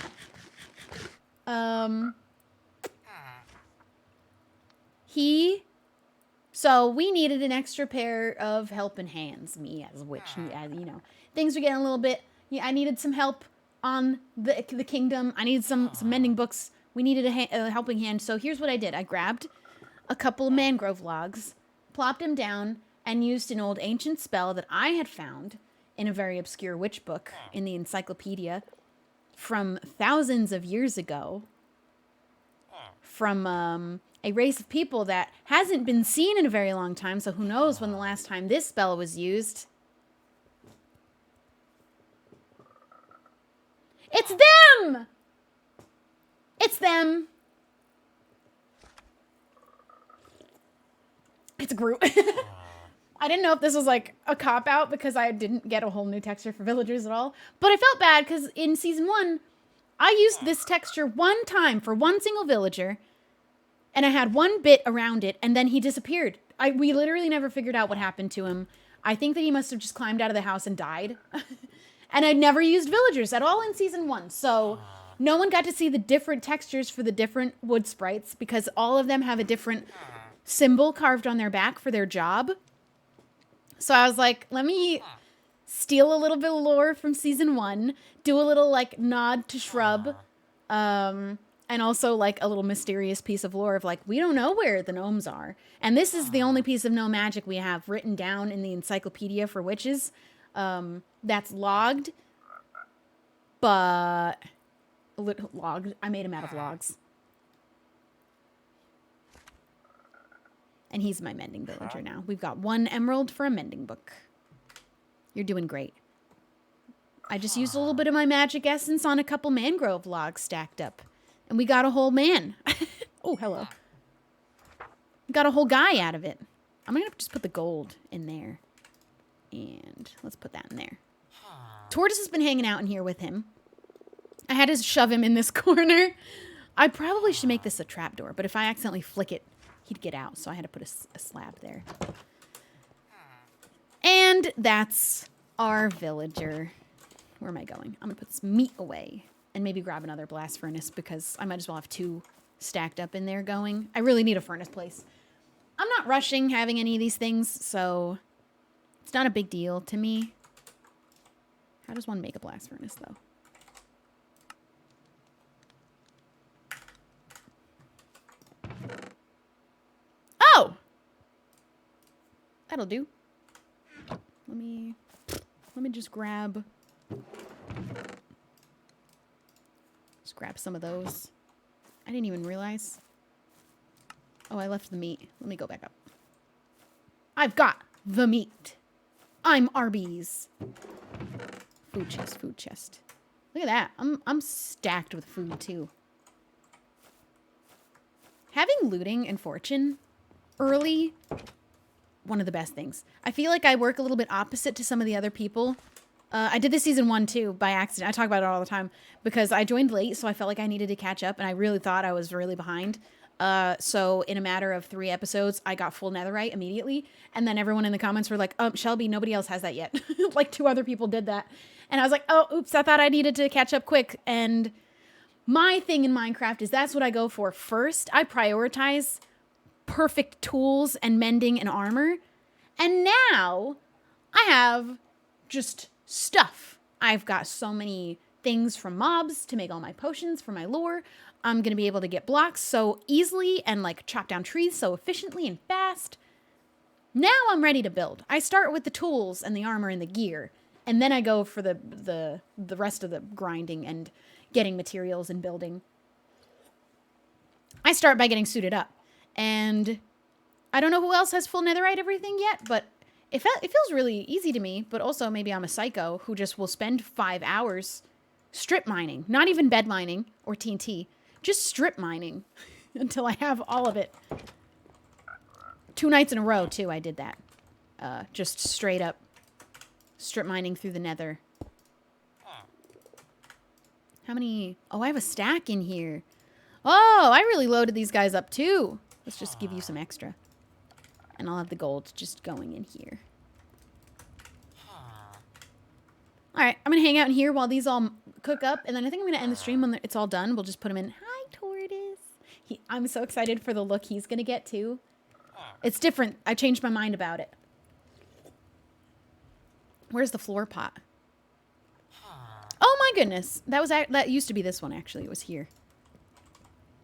So we needed an extra pair of helping hands. Me as a witch, you know, things were getting a little bit. Yeah, I needed some help on the kingdom. I needed some mending books We needed a helping hand, so here's what I did. I grabbed a couple of mangrove logs, plopped them down, and used an old ancient spell that I had found in a very obscure witch book in the encyclopedia from thousands of years ago, from a race of people that hasn't been seen in a very long time, so who knows when the last time this spell was used. It's them! It's them! It's Groot. I didn't know if this was like a cop-out because I didn't get a whole new texture for villagers at all. But I felt bad because in Season 1, I used this texture one time for one single villager. And I had one bit around it, and then he disappeared. We literally never figured out what happened to him. I think that he must have just climbed out of the house and died. And I never used villagers at all in Season 1. So no one got to see the different textures for the different wood sprites because all of them have a different symbol carved on their back for their job. So I was like, let me steal a little bit of lore from Season 1, do a little like nod to Shrub, and also like a little mysterious piece of lore of like, we don't know where the gnomes are. And this is the only piece of gnome magic we have written down in the encyclopedia for witches. That's logged, but logged. I made him out of logs. And he's my mending villager now. We've got 1 emerald for a mending book. You're doing great. I just used a little bit of my magic essence on a couple mangrove logs stacked up. And we got a whole man. Oh, hello. Got a whole guy out of it. I'm going to just put the gold in there. And let's put that in there. Tortoise has been hanging out in here with him. I had to shove him in this corner. I probably should make this a trapdoor, but if I accidentally flick it, he'd get out. So I had to put a slab there. And that's our villager. Where am I going? I'm going to put this meat away and maybe grab another blast furnace because I might as well have 2 stacked up in there going. I really need a furnace place. I'm not rushing having any of these things, so it's not a big deal to me. How does one make a blast furnace, though? Oh! That'll do. Let me just grab some of those. I didn't even realize. Oh, I left the meat. Let me go back up. I've got the meat. I'm Arby's. Food chest, food chest. Look at that. I'm stacked with food too. Having looting and fortune early, one of the best things. I feel like I work a little bit opposite to some of the other people. I did this Season 1 too by accident. I talk about it all the time because I joined late, so I felt like I needed to catch up, and I really thought I was really behind. So in a matter of 3 episodes, I got full netherite immediately. And then everyone in the comments were like, Shelby, nobody else has that yet. Like 2 other people did that. And I was like, oh, oops, I thought I needed to catch up quick. And my thing in Minecraft is that's what I go for first. I prioritize perfect tools and mending and armor. And now I have just stuff. I've got so many things from mobs to make all my potions for my lore. I'm going to be able to get blocks so easily and like chop down trees so efficiently and fast. Now I'm ready to build. I start with the tools and the armor and the gear, and then I go for the rest of the grinding and getting materials and building. I start by getting suited up, and I don't know who else has full netherite everything yet, but it feels really easy to me, but also maybe I'm a psycho who just will spend 5 hours strip mining, not even bed mining or TNT. Just strip mining until I have all of it. 2 nights in a row, too, I did that. Just straight up strip mining through the nether. How many? Oh, I have a stack in here. Oh, I really loaded these guys up, too. Let's just give you some extra. And I'll have the gold just going in here. All right, I'm going to hang out in here while these all cook up. And then I think I'm going to end the stream when it's all done. We'll just put them in. Hi, Tortoise. I'm so excited for the look he's going to get, too. It's different. I changed my mind about it. Where's the floor pot? Oh, my goodness. That used to be this one, actually. It was here.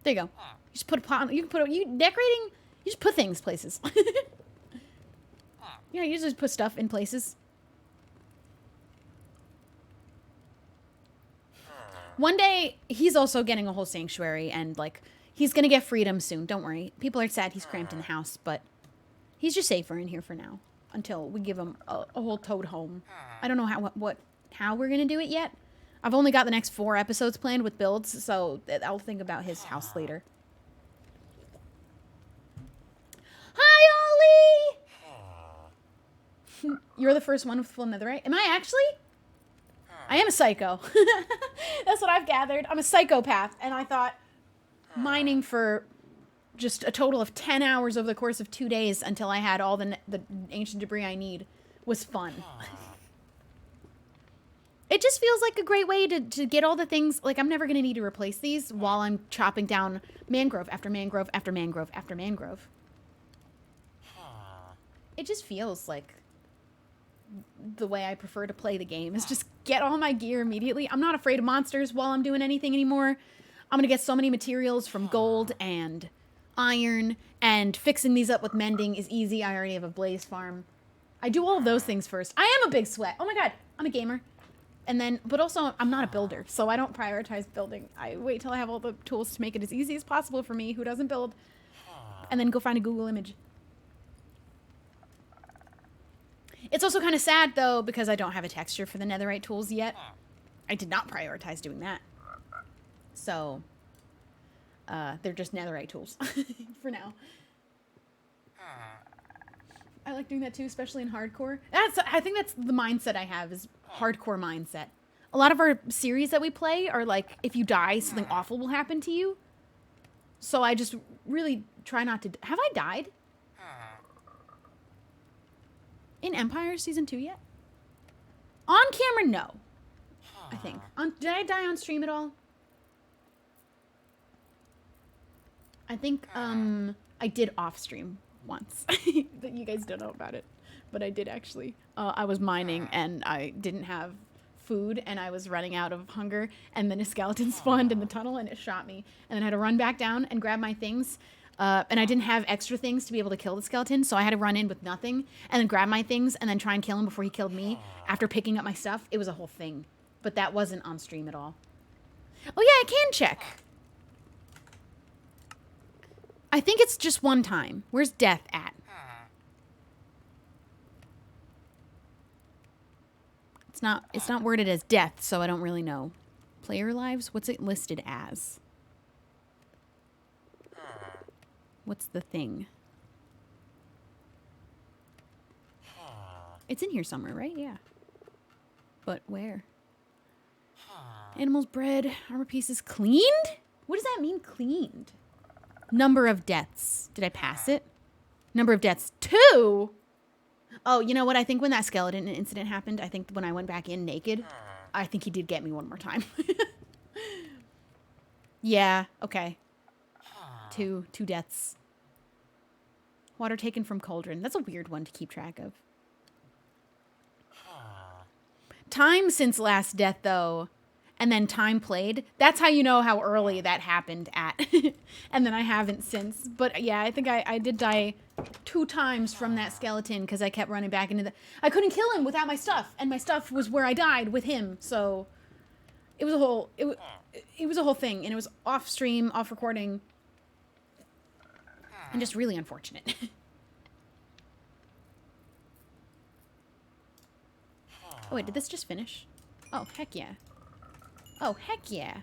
There you go. You just put a pot. You can put. You decorating. You just put things places. Yeah, you just put stuff in places. One day, he's also getting a whole sanctuary, and, like, he's gonna get freedom soon. Don't worry. People are sad he's cramped in the house, but he's just safer in here for now until we give him a whole toad home. I don't know how we're gonna do it yet. I've only got the next 4 episodes planned with builds, so I'll think about his house later. Hi, Ollie! You're the first one with full netherite. Am I actually? I am a psycho. That's what I've gathered. I'm a psychopath, and I thought mining for just a total of 10 hours over the course of 2 days until I had all the ancient debris I need was fun. It just feels like a great way to get all the things. Like, I'm never going to need to replace these while I'm chopping down mangrove after mangrove after mangrove after mangrove. It just feels like the way I prefer to play the game is just get all my gear immediately. I'm not afraid of monsters while I'm doing anything anymore. I'm going to get so many materials from gold and iron, and fixing these up with mending is easy. I already have a blaze farm. I do all of those things first. I am a big sweat. Oh my god, I'm a gamer. And then, but also, I'm not a builder, so I don't prioritize building. I wait till I have all the tools to make it as easy as possible for me, who doesn't build, and then go find a Google image. It's also kind of sad, though, because I don't have a texture for the netherite tools yet. I did not prioritize doing that. So, they're just netherite tools for now. I like doing that too, especially in hardcore. I think that's the mindset I have, is hardcore mindset. A lot of our series that we play are like, if you die, something awful will happen to you. So I just really try not to... Have I died? In Empire Season 2 yet? On camera, no. I think. Did I die on stream at all? I think, I did off stream once. That you guys don't know about it. But I did actually. I was mining and I didn't have food and I was running out of hunger, and then a skeleton spawned in the tunnel and it shot me. And then I had to run back down and grab my things. And I didn't have extra things to be able to kill the skeleton, so I had to run in with nothing and then grab my things and then try and kill him before he killed me after picking up my stuff. It was a whole thing. But that wasn't on stream at all. Oh yeah, I can check. I think it's just one time. Where's death at? It's not worded as death, so I don't really know. Player lives? What's it listed as? What's the thing? It's in here somewhere, right? Yeah. But where? Animals bred, armor pieces cleaned? What does that mean, cleaned? Number of deaths. Did I pass it? Number of deaths, 2? Oh, you know what? I think when that skeleton incident happened, I think when I went back in naked, I think he did get me one more time. Yeah, okay. 2 deaths. Water taken from cauldron. That's a weird one to keep track of. Time since last death, though, and then time played. That's how you know how early that happened at. And then I haven't since. But yeah, I think I did die 2 times from that skeleton because I kept running back into the... I couldn't kill him without my stuff, and my stuff was where I died with him. So it was a whole... It was a whole thing, and it was off stream, off recording, and just really unfortunate. Oh wait, did this just finish? Oh, heck yeah. Oh, heck yeah.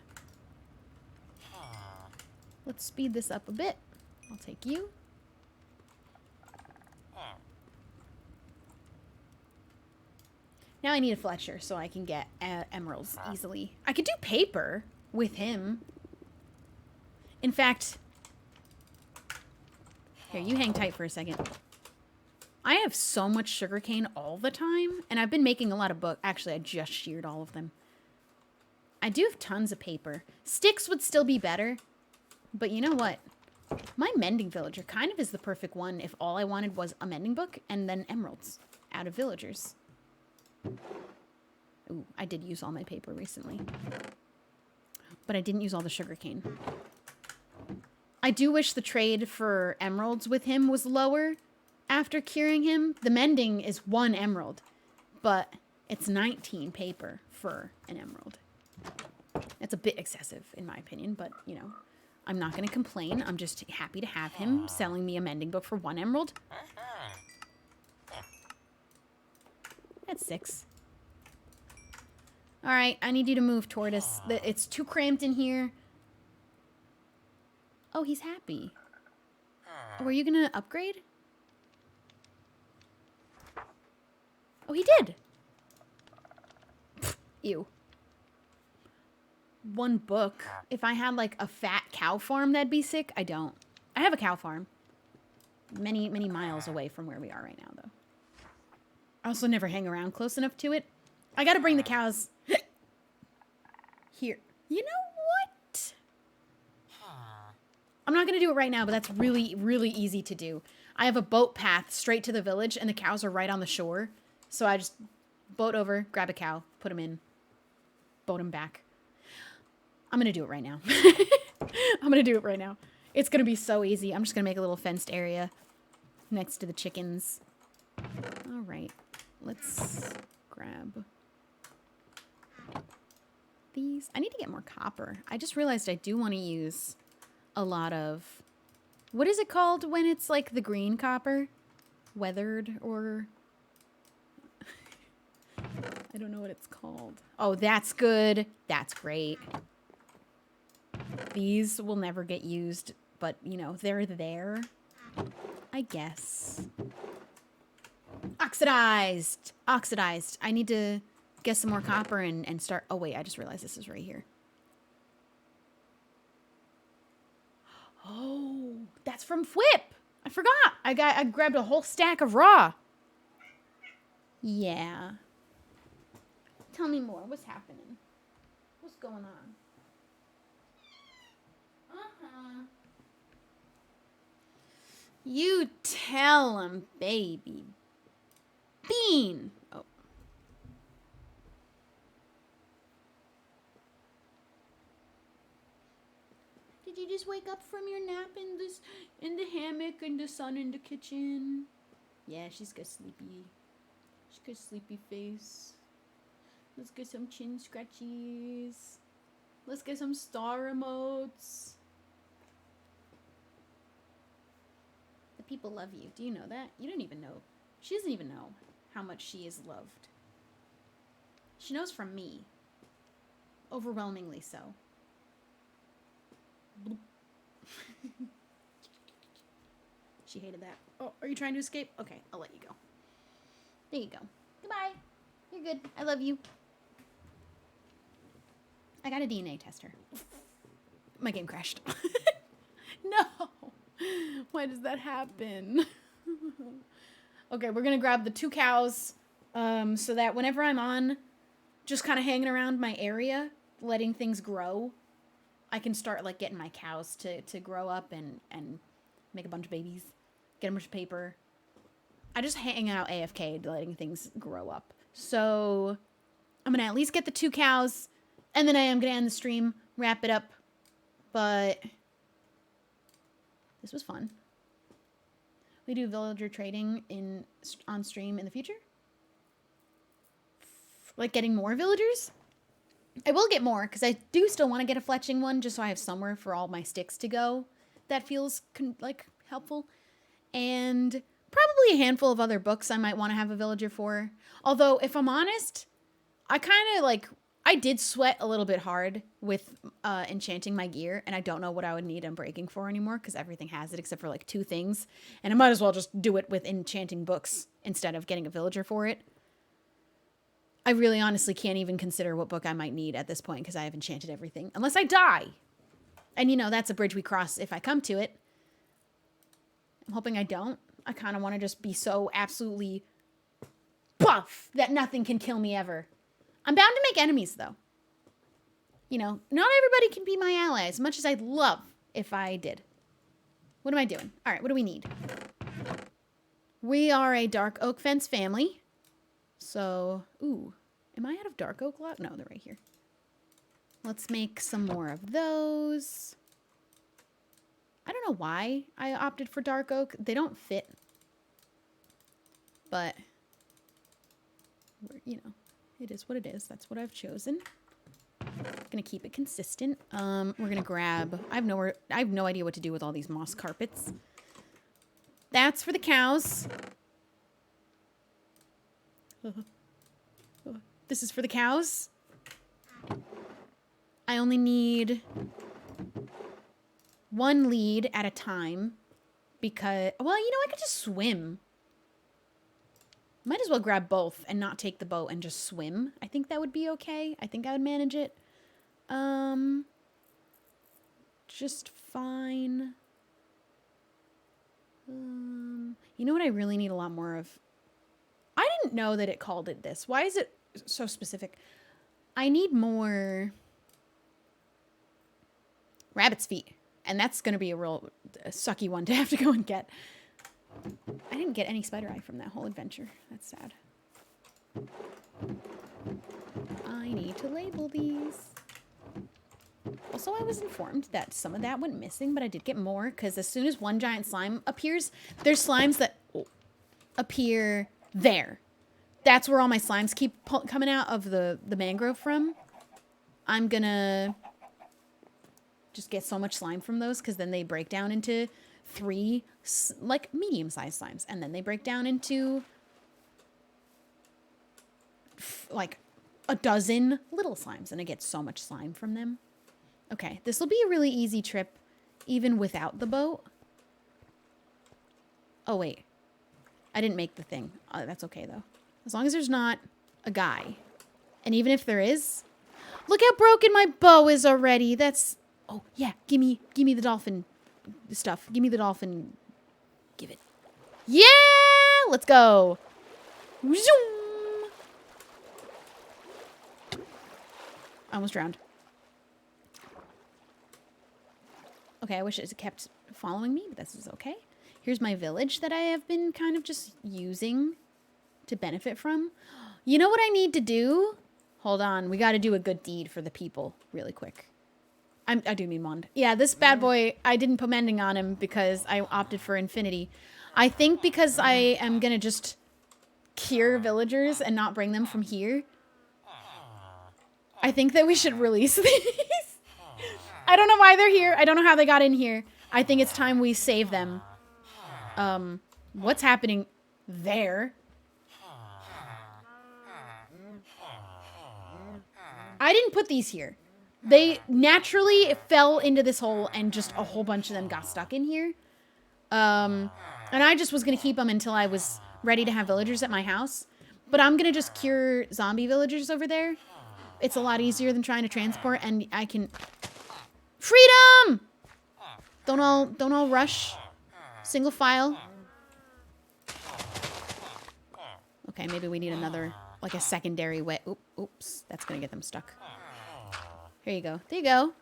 Let's speed this up a bit. I'll take you. Now I need a Fletcher so I can get emeralds easily. I could do paper with him. In fact... Here, you hang tight for a second. I have so much sugarcane all the time, and I've been making a lot of books. Actually, I just sheared all of them. I do have tons of paper. Sticks would still be better, but you know what? My mending villager kind of is the perfect one if all I wanted was a mending book and then emeralds out of villagers. Ooh, I did use all my paper recently, but I didn't use all the sugarcane. I do wish the trade for emeralds with him was lower after curing him. The mending is 1 emerald, but it's 19 paper for an emerald. It's a bit excessive, in my opinion, but, you know, I'm not going to complain. I'm just happy to have him selling me a mending book for 1 emerald. That's 6. All right, I need you to move toward us. It's too cramped in here. Oh, he's happy. Oh, are you going to upgrade? Oh, he did. Ew. 1 book. If I had, like, a fat cow farm, that'd be sick. I don't. I have a cow farm. Many, many miles away from where we are right now, though. I also never hang around close enough to it. I gotta bring the cows here. You know what? I'm not gonna do it right now, but that's really, really easy to do. I have a boat path straight to the village, and the cows are right on the shore. So I just boat over, grab a cow, put them in, boat them back. I'm gonna do it right now. I'm gonna do it right now. It's gonna be so easy. I'm just gonna make a little fenced area next to the chickens. All right, let's grab these. I need to get more copper. I just realized I do want to use a lot of, what is it called when it's like the green copper? Weathered or... I don't know what it's called. Oh, that's good. That's great. These will never get used, but, you know, they're there. I guess. Oxidized. Oxidized. I need to get some more copper and start... Oh, wait. I just realized this is right here. Oh, that's from Whip. I forgot. I grabbed a whole stack of raw. Yeah. Tell me more. What's happening? What's going on? You tell him, baby. Bean. Oh. Did you just wake up from your nap in the hammock and the sun in the kitchen? Yeah, she's got sleepy. She's got sleepy face. Let's get some chin scratchies. Let's get some star emotes. The people love you. Do you know that? You don't even know. She doesn't even know how much she is loved. She knows from me. Overwhelmingly so. She hated that. Oh, are you trying to escape? Okay, I'll let you go. There you go. Goodbye. You're good. I love you. I got a DNA tester. My game crashed. No. Why does that happen? Okay, we're going to grab the 2 cows so that whenever I'm on just kind of hanging around my area, letting things grow, I can start like getting my cows to grow up and make a bunch of babies, get a bunch of paper. I just hang out AFK letting things grow up. So I'm going to at least get the 2 cows, and then I am going to end the stream, wrap it up. But this was fun. We do villager trading on stream in the future. Like getting more villagers. I will get more because I do still want to get a fletching one just so I have somewhere for all my sticks to go. That feels like helpful. And probably a handful of other books I might want to have a villager for. Although, if I'm honest, I kind of like... I did sweat a little bit hard with enchanting my gear, and I don't know what I would need Unbreaking for anymore because everything has it except for like 2 things. And I might as well just do it with enchanting books instead of getting a villager for it. I really honestly can't even consider what book I might need at this point because I have enchanted everything. Unless I die. And you know, that's a bridge we cross if I come to it. I'm hoping I don't. I kind of want to just be so absolutely buff that nothing can kill me ever. I'm bound to make enemies, though. You know, not everybody can be my ally, as much as I'd love if I did. What am I doing? All right, what do we need? We are a dark oak fence family. So, ooh, am I out of dark oak log? No, they're right here. Let's make some more of those. I don't know why I opted for dark oak. They don't fit. But, you know, it is what it is. That's what I've chosen. Gonna keep it consistent. We're gonna grab... I have no idea what to do with all these moss carpets. That's for the cows. This is for the cows. I only need 1 lead at a time because... Well, you know, I could just swim. Might as well grab both and not take the boat and just swim. I think that would be okay. I think I would manage it. Just fine. You know what I really need a lot more of? I didn't know that it called it this. Why is it so specific? I need more rabbit's feet. And that's going to be a real sucky one to have to go and get. I didn't get any spider eye from that whole adventure. That's sad. I need to label these. Also, I was informed that some of that went missing, but I did get more because as soon as one giant slime appears, there's slimes that appear there. That's where all my slimes keep coming out of the mangrove from. I'm gonna just get so much slime from those because then they break down into 3 like medium-sized slimes, and then they break down into like a dozen little slimes, and I get so much slime from them. Okay, this will be a really easy trip even without the boat. Oh wait, I didn't make the thing. That's okay though, as long as there's not a guy. And even if there is, look how broken my bow is already. That's... Oh yeah, give me the dolphin stuff. Give me the dolphin. Give it. Yeah! Let's go. Zoom! I almost drowned. Okay, I wish it kept following me, but this is okay. Here's my village that I have been kind of just using to benefit from. You know what I need to do? Hold on. We got to do a good deed for the people really quick. I do mean Mond. Yeah, this bad boy, I didn't put mending on him because I opted for infinity. I think because I am going to just cure villagers and not bring them from here. I think that we should release these. I don't know why they're here. I don't know how they got in here. I think it's time we save them. What's happening there? I didn't put these here. They naturally fell into this hole and just a whole bunch of them got stuck in here. And I just was going to keep them until I was ready to have villagers at my house. But I'm going to just cure zombie villagers over there. It's a lot easier than trying to transport, and I can... Freedom! Don't all rush. Single file. Okay, maybe we need another, like a secondary way. Oops, that's going to get them stuck. Here you go. There you go.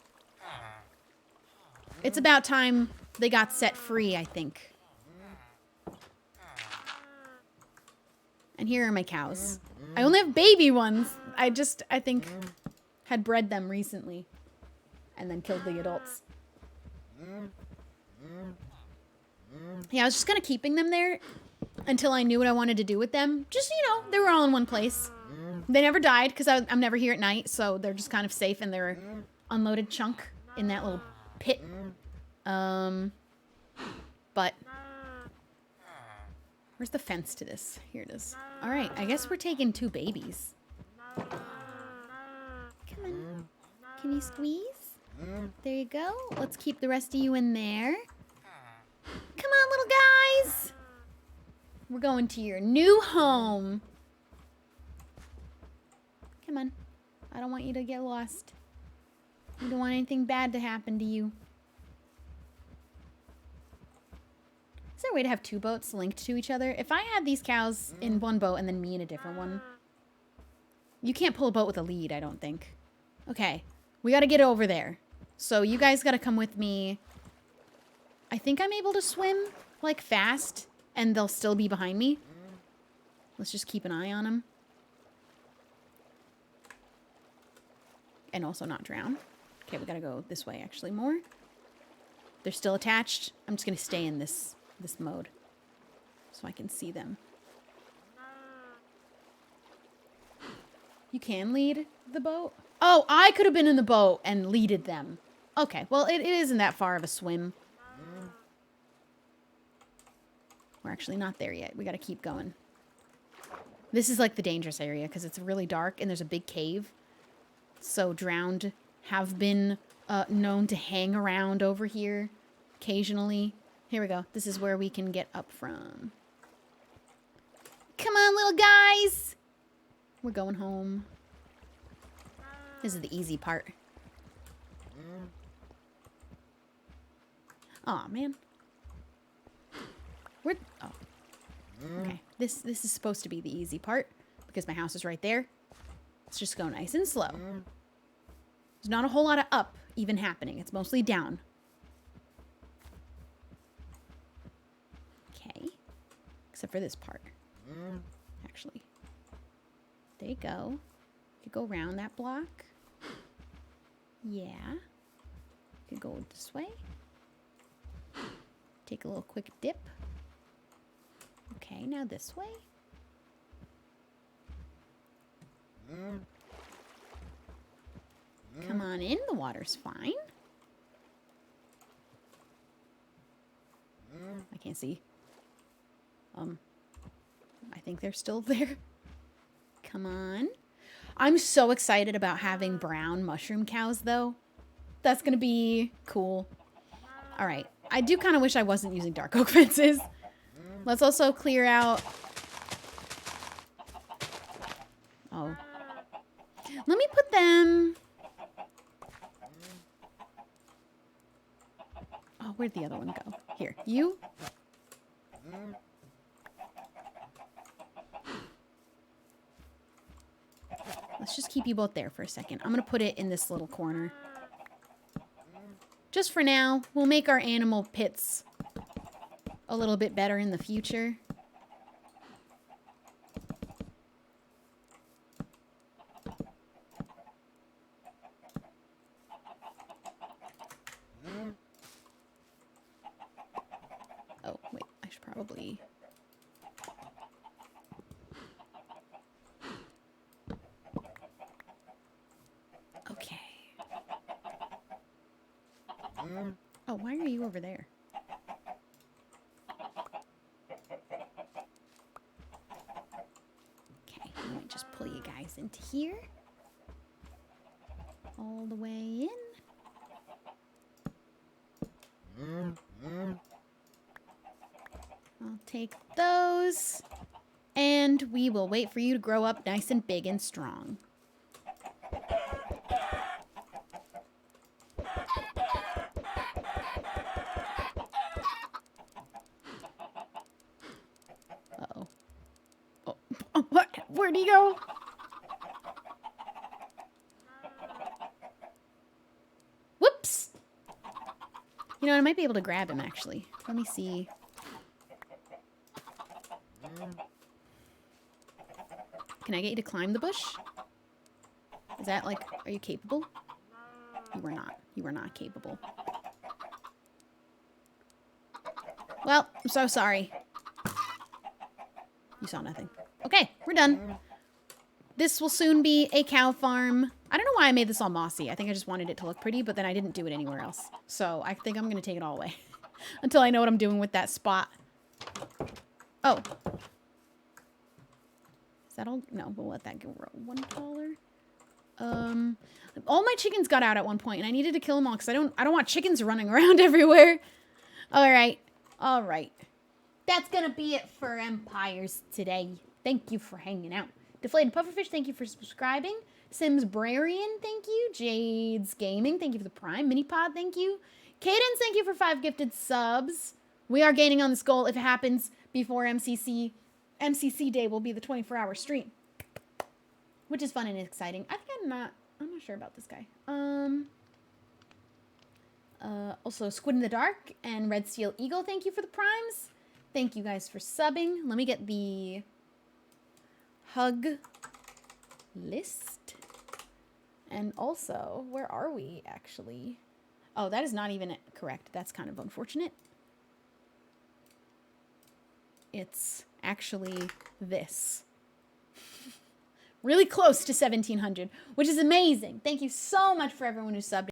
It's about time they got set free, I think. And here are my cows. I only have baby ones. I think, had bred them recently. And then killed the adults. Yeah, I was just kind of keeping them there until I knew what I wanted to do with them. Just, you know, they were all in one place. They never died because I'm never here at night, so they're just kind of safe in their unloaded chunk in that little pit. But where's the fence to this? Here it is. All right, I guess we're taking 2 babies. Come on. Can you squeeze? There you go. Let's keep the rest of you in there. Come on, little guys. We're going to your new home. Come on. I don't want you to get lost. I don't want anything bad to happen to you. Is there a way to have 2 boats linked to each other? If I had these cows in one boat and then me in a different one. You can't pull a boat with a lead, I don't think. Okay. We got to get over there. So you guys got to come with me. I think I'm able to swim, like, fast. And they'll still be behind me. Let's just keep an eye on them. And also not drown. Okay, we gotta go this way, actually, more. They're still attached. I'm just gonna stay in this mode so I can see them. You can lead the boat? Oh, I could have been in the boat and leaded them. Okay, well, it isn't that far of a swim. We're actually not there yet. We gotta keep going. This is like the dangerous area because it's really dark and there's a big cave. So drowned have been known to hang around over here occasionally. Here we go. This is where we can get up from. Come on, little guys. We're going home. This is the easy part. Aw, man. Oh. Okay. This is supposed to be the easy part because my house is right there. Let's just go nice and slow. There's not a whole lot of up even happening. It's mostly down. Okay. Except for this part. Actually. There you go. You could go around that block. Yeah. You could go this way. Take a little quick dip. Okay, now this way. Come on in, the water's fine. I can't see. I think they're still there. Come on. I'm so excited about having brown mushroom cows, though. That's gonna be cool. All right. I do kind of wish I wasn't using dark oak fences. Let's also clear out... Oh. Let me put them... Oh, where'd the other one go? Here, you. Let's just keep you both there for a second. I'm gonna put it in this little corner. Just for now, we'll make our animal pits a little bit better in the future. Oh, wait, I should probably... Okay. Oh, why are you over there? Okay, let me just pull you guys into here. All the way in. I'll take those. And we will wait for you to grow up nice and big and strong. Uh-oh. Oh, what? Where'd he go? Whoops! You know, I might be able to grab him, actually. Let me see. Can I get you to climb the bush? Is that, like, are you capable? You were not. You were not capable. Well, I'm so sorry. You saw nothing. Okay, we're done. This will soon be a cow farm. I don't know why I made this all mossy. I think I just wanted it to look pretty, but then I didn't do it anywhere else. So I think I'm going to take it all away. Until I know what I'm doing with that spot. Oh. Is that all? No, we'll let that go one taller. All my chickens got out at one point, and I needed to kill them all because I don't want chickens running around everywhere. All right. All right. That's going to be it for Empires today. Thank you for hanging out. Deflated Pufferfish, thank you for subscribing. Sims Brarian, thank you. Jade's Gaming, thank you for the Prime. Minipod, thank you. Cadence, thank you for 5 gifted subs. We are gaining on this goal. If it happens before MCC Day will be the 24-hour stream, which is fun and exciting. I think I'm not sure about this guy. Also Squid in the Dark and Red Steel Eagle, thank you for the primes. Thank you guys for subbing. Let me get the hug list. And also, where are we actually? Oh, that is not even correct. That's kind of unfortunate. It's actually this. Really close to 1,700, which is amazing. Thank you so much for everyone who subbed.